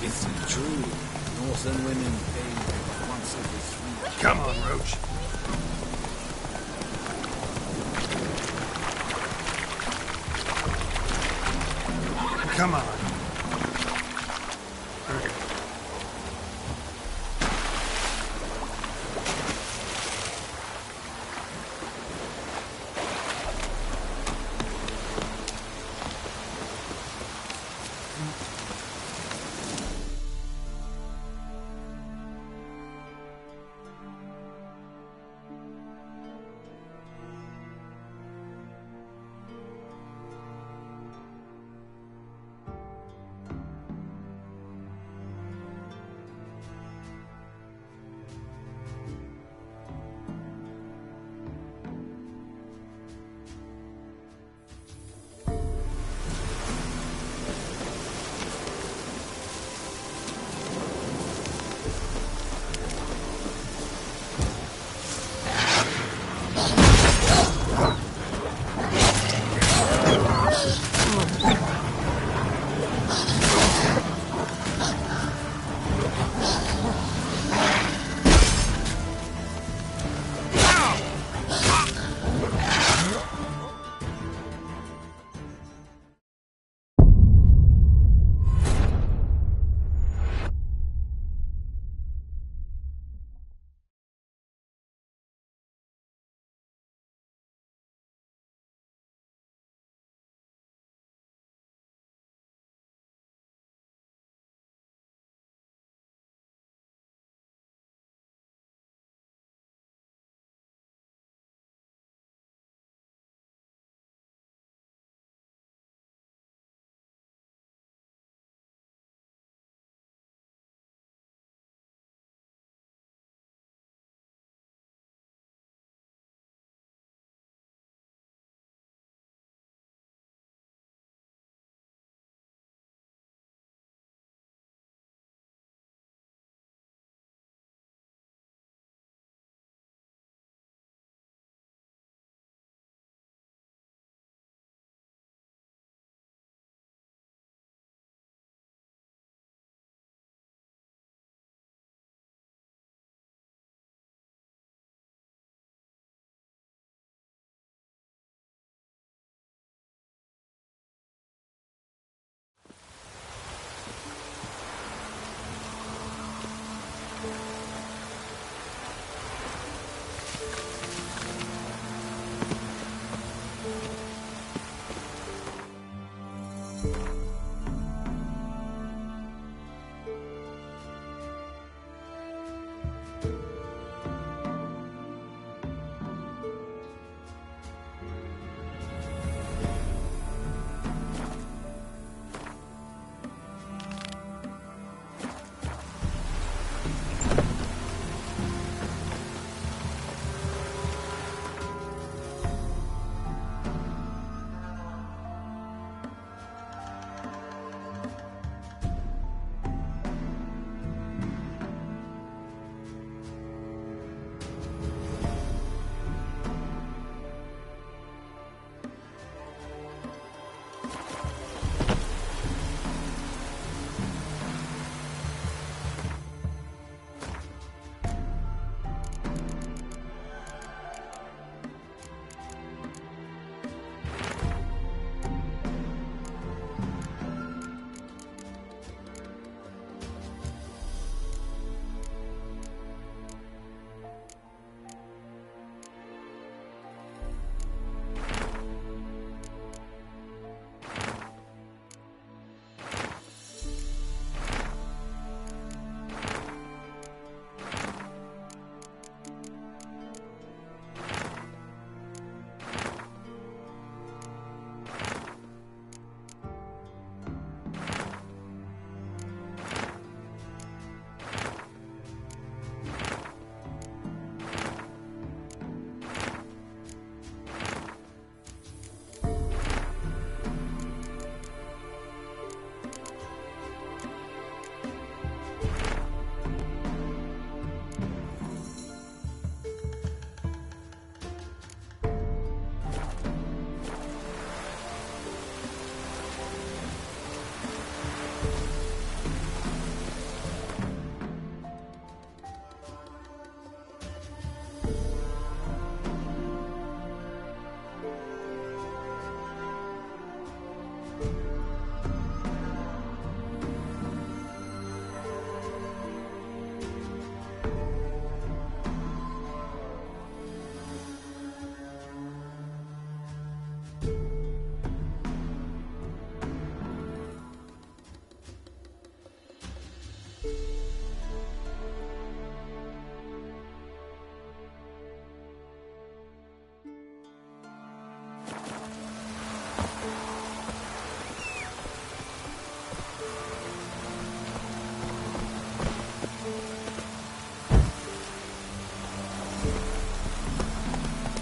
Isn't true. Northern women pay once every 3 days. Come on, Roach. Come on.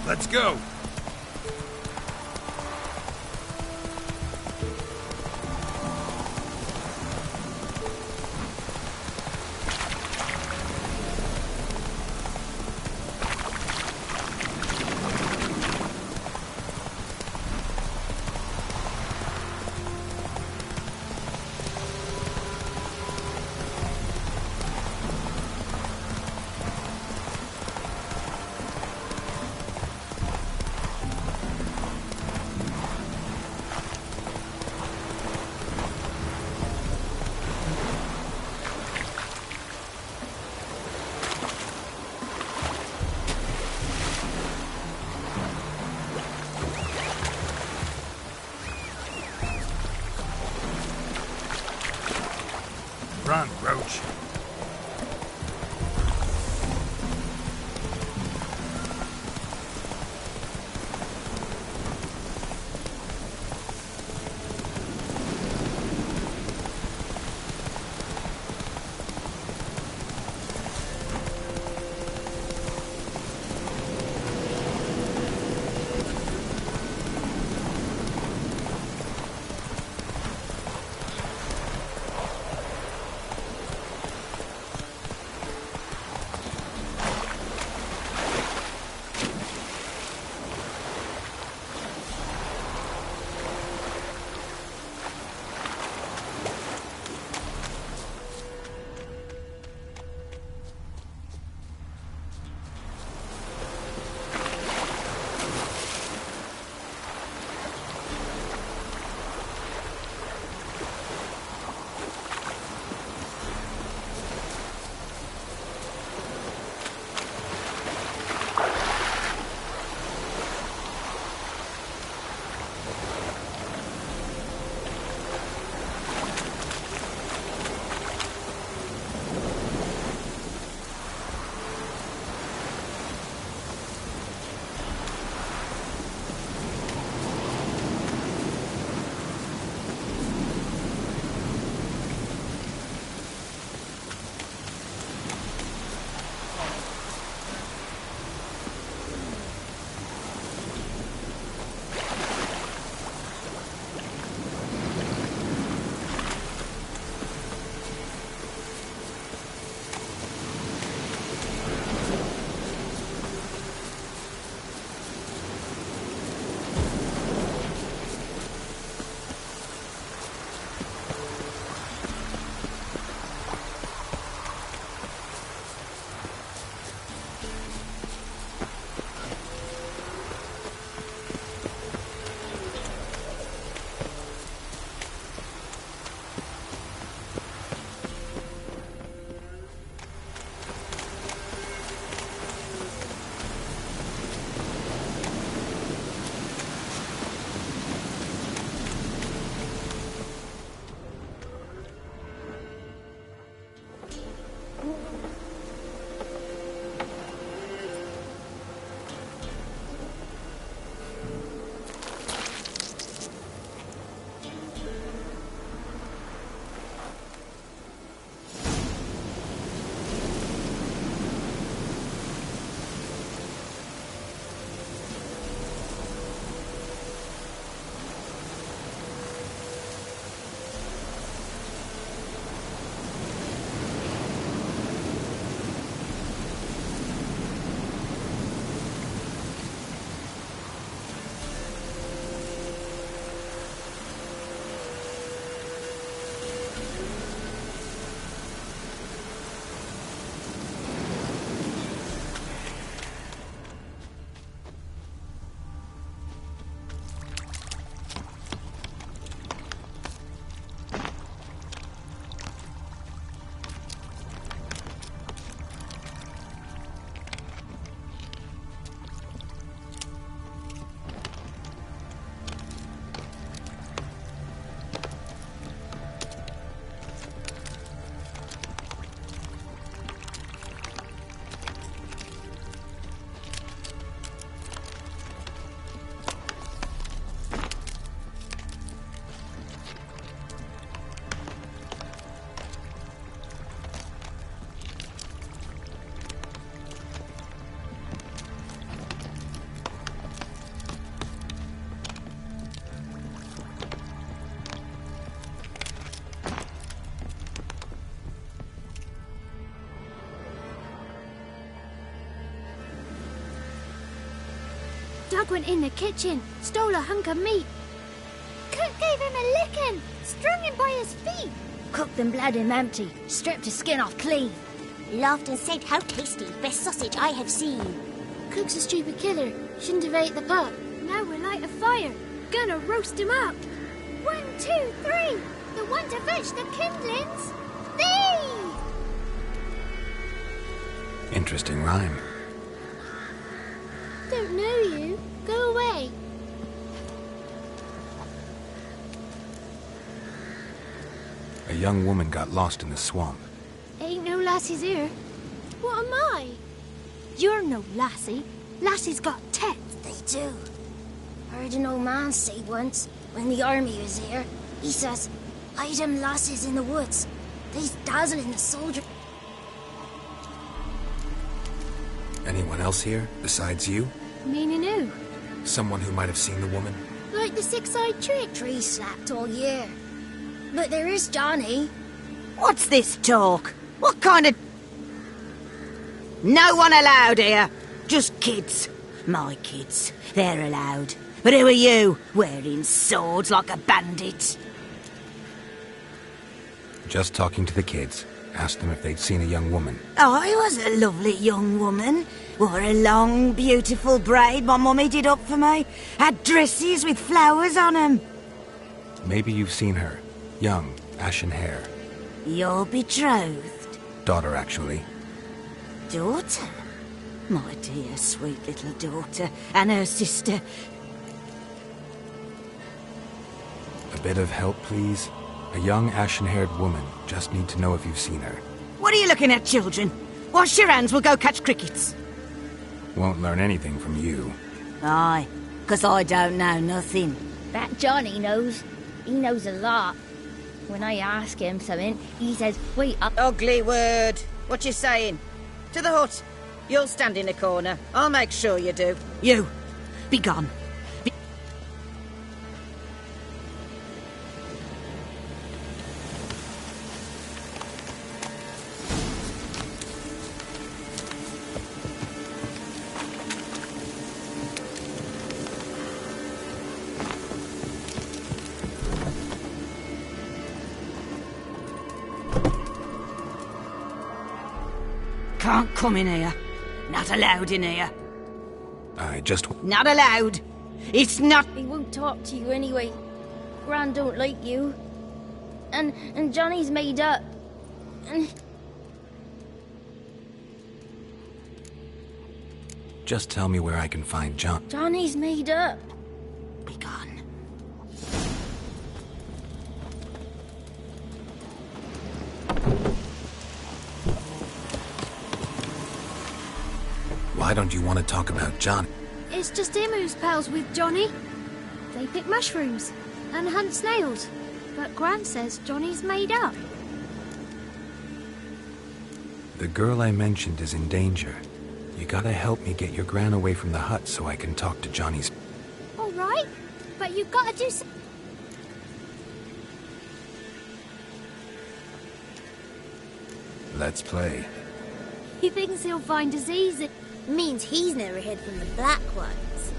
Let's go! Run, Roach. Cook went in the kitchen, stole a hunk of meat. Cook gave him a licking, strung him by his feet. Cooked and bled him empty, stripped his skin off clean. Laughed and said, "How tasty, best sausage I have seen." Cook's a stupid killer, shouldn't have ate the pup. Now we'll light a fire, gonna roast him up. 1, 2, 3, the one to fetch the kindlings. Thee! Interesting rhyme. Don't know you. Go away. A young woman got lost in the swamp. Ain't no lassies here. What am I? You're no lassie. Lassies got tets. They do. Heard an old man say once, when the army was here, he says, "I them lasses in the woods. They's dazzling the soldier." Anyone else here, besides you? Meaning who? Someone who might have seen the woman? Like the six-eyed trick. Tree slapped all year. But there is Johnny. What's this talk? What kind of... No one allowed here. Just kids. My kids. They're allowed. But who are you, wearing swords like a bandit? Just talking to the kids. Asked them if they'd seen a young woman. I was a lovely young woman. Wore a long, beautiful braid my mummy did up for me. Had dresses with flowers on them. Maybe you've seen her. Young, ashen hair. Your betrothed? Daughter, actually. Daughter? My dear, sweet little daughter. And her sister. A bit of help, please? A young, ashen-haired woman. Just need to know if you've seen her. What are you looking at, children? Wash your hands, we'll go catch crickets. Won't learn anything from you. Aye, 'cause I don't know nothing. That Johnny knows. He knows a lot. When I ask him something, he says, "Wait up." Ugly word. What you saying? To the hut. You'll stand in a corner. I'll make sure you do. You, be gone. Can't come in here. Not allowed in here. I just... Not allowed. It's not... He won't talk to you anyway. Gran don't like you. And Johnny's made up. And... Just tell me where I can find John. Johnny's made up. Be gone. Why don't you want to talk about John? It's just him who's pals with Johnny. They pick mushrooms and hunt snails. But Gran says Johnny's made up. The girl I mentioned is in danger. You gotta help me get your gran away from the hut so I can talk to Johnny's... All right, but you've got to do some... Let's play. He thinks he'll find us easy. Means he's never hid from the black ones.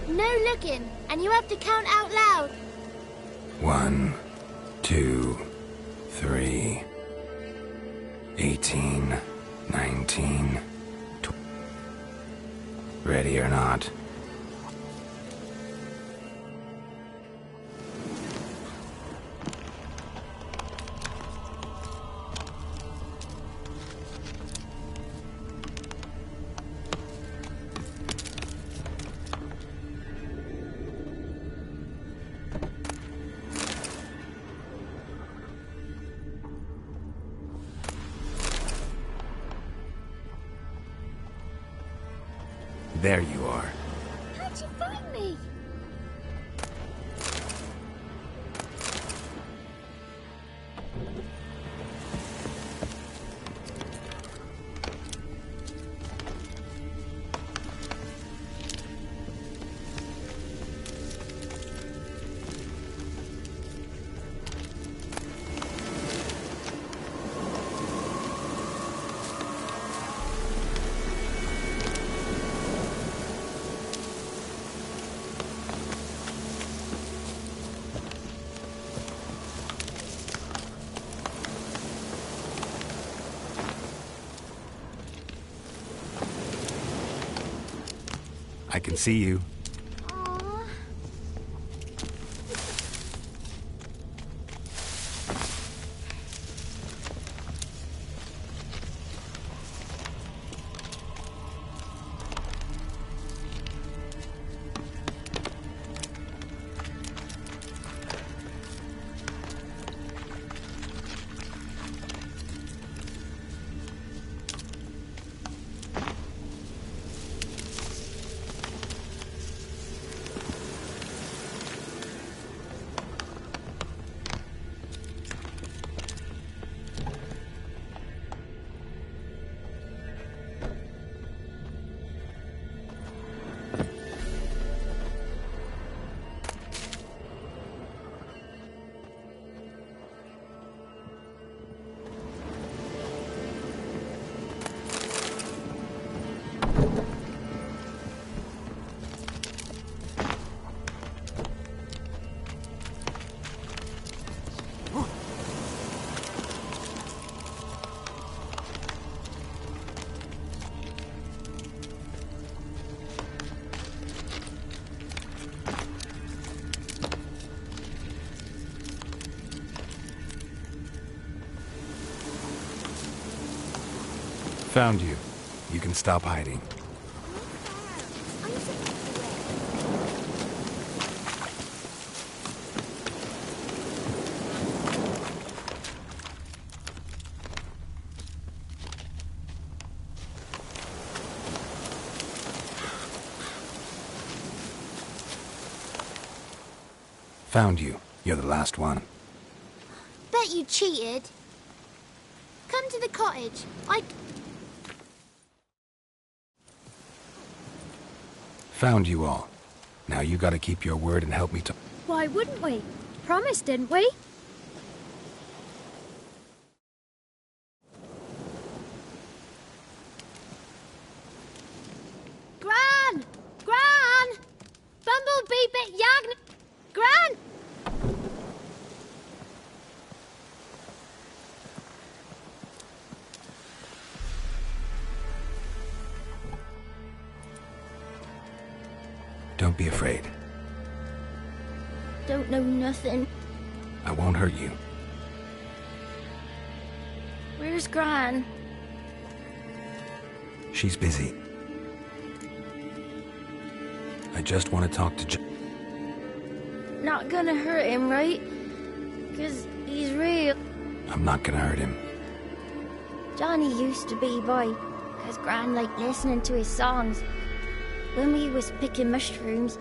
No looking, and you have to count out loud. 1, 2, 3, 18, 19, 20. Ready or not? There you are. How'd you find me? I can see you. Found you. You can stop hiding. Found you. You're the last one. Bet you cheated. Come to the cottage. Found you all. Now you gotta keep your word and help me to... Why wouldn't we? Promised, didn't we? Gran! Gran! Bumblebee bit Yagn... Gran! Don't be afraid. Don't know nothing. I won't hurt you. Where's Gran? She's busy. I just want to talk to Not gonna hurt him, right? 'Cause he's real. I'm not gonna hurt him. Johnny used to be boy, 'cause Gran liked listening to his songs. When we was picking mushrooms,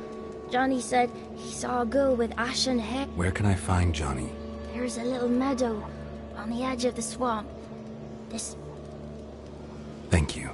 Johnny said he saw a girl with ashen hair. Where can I find Johnny? There's a little meadow on the edge of the swamp. This... Thank you.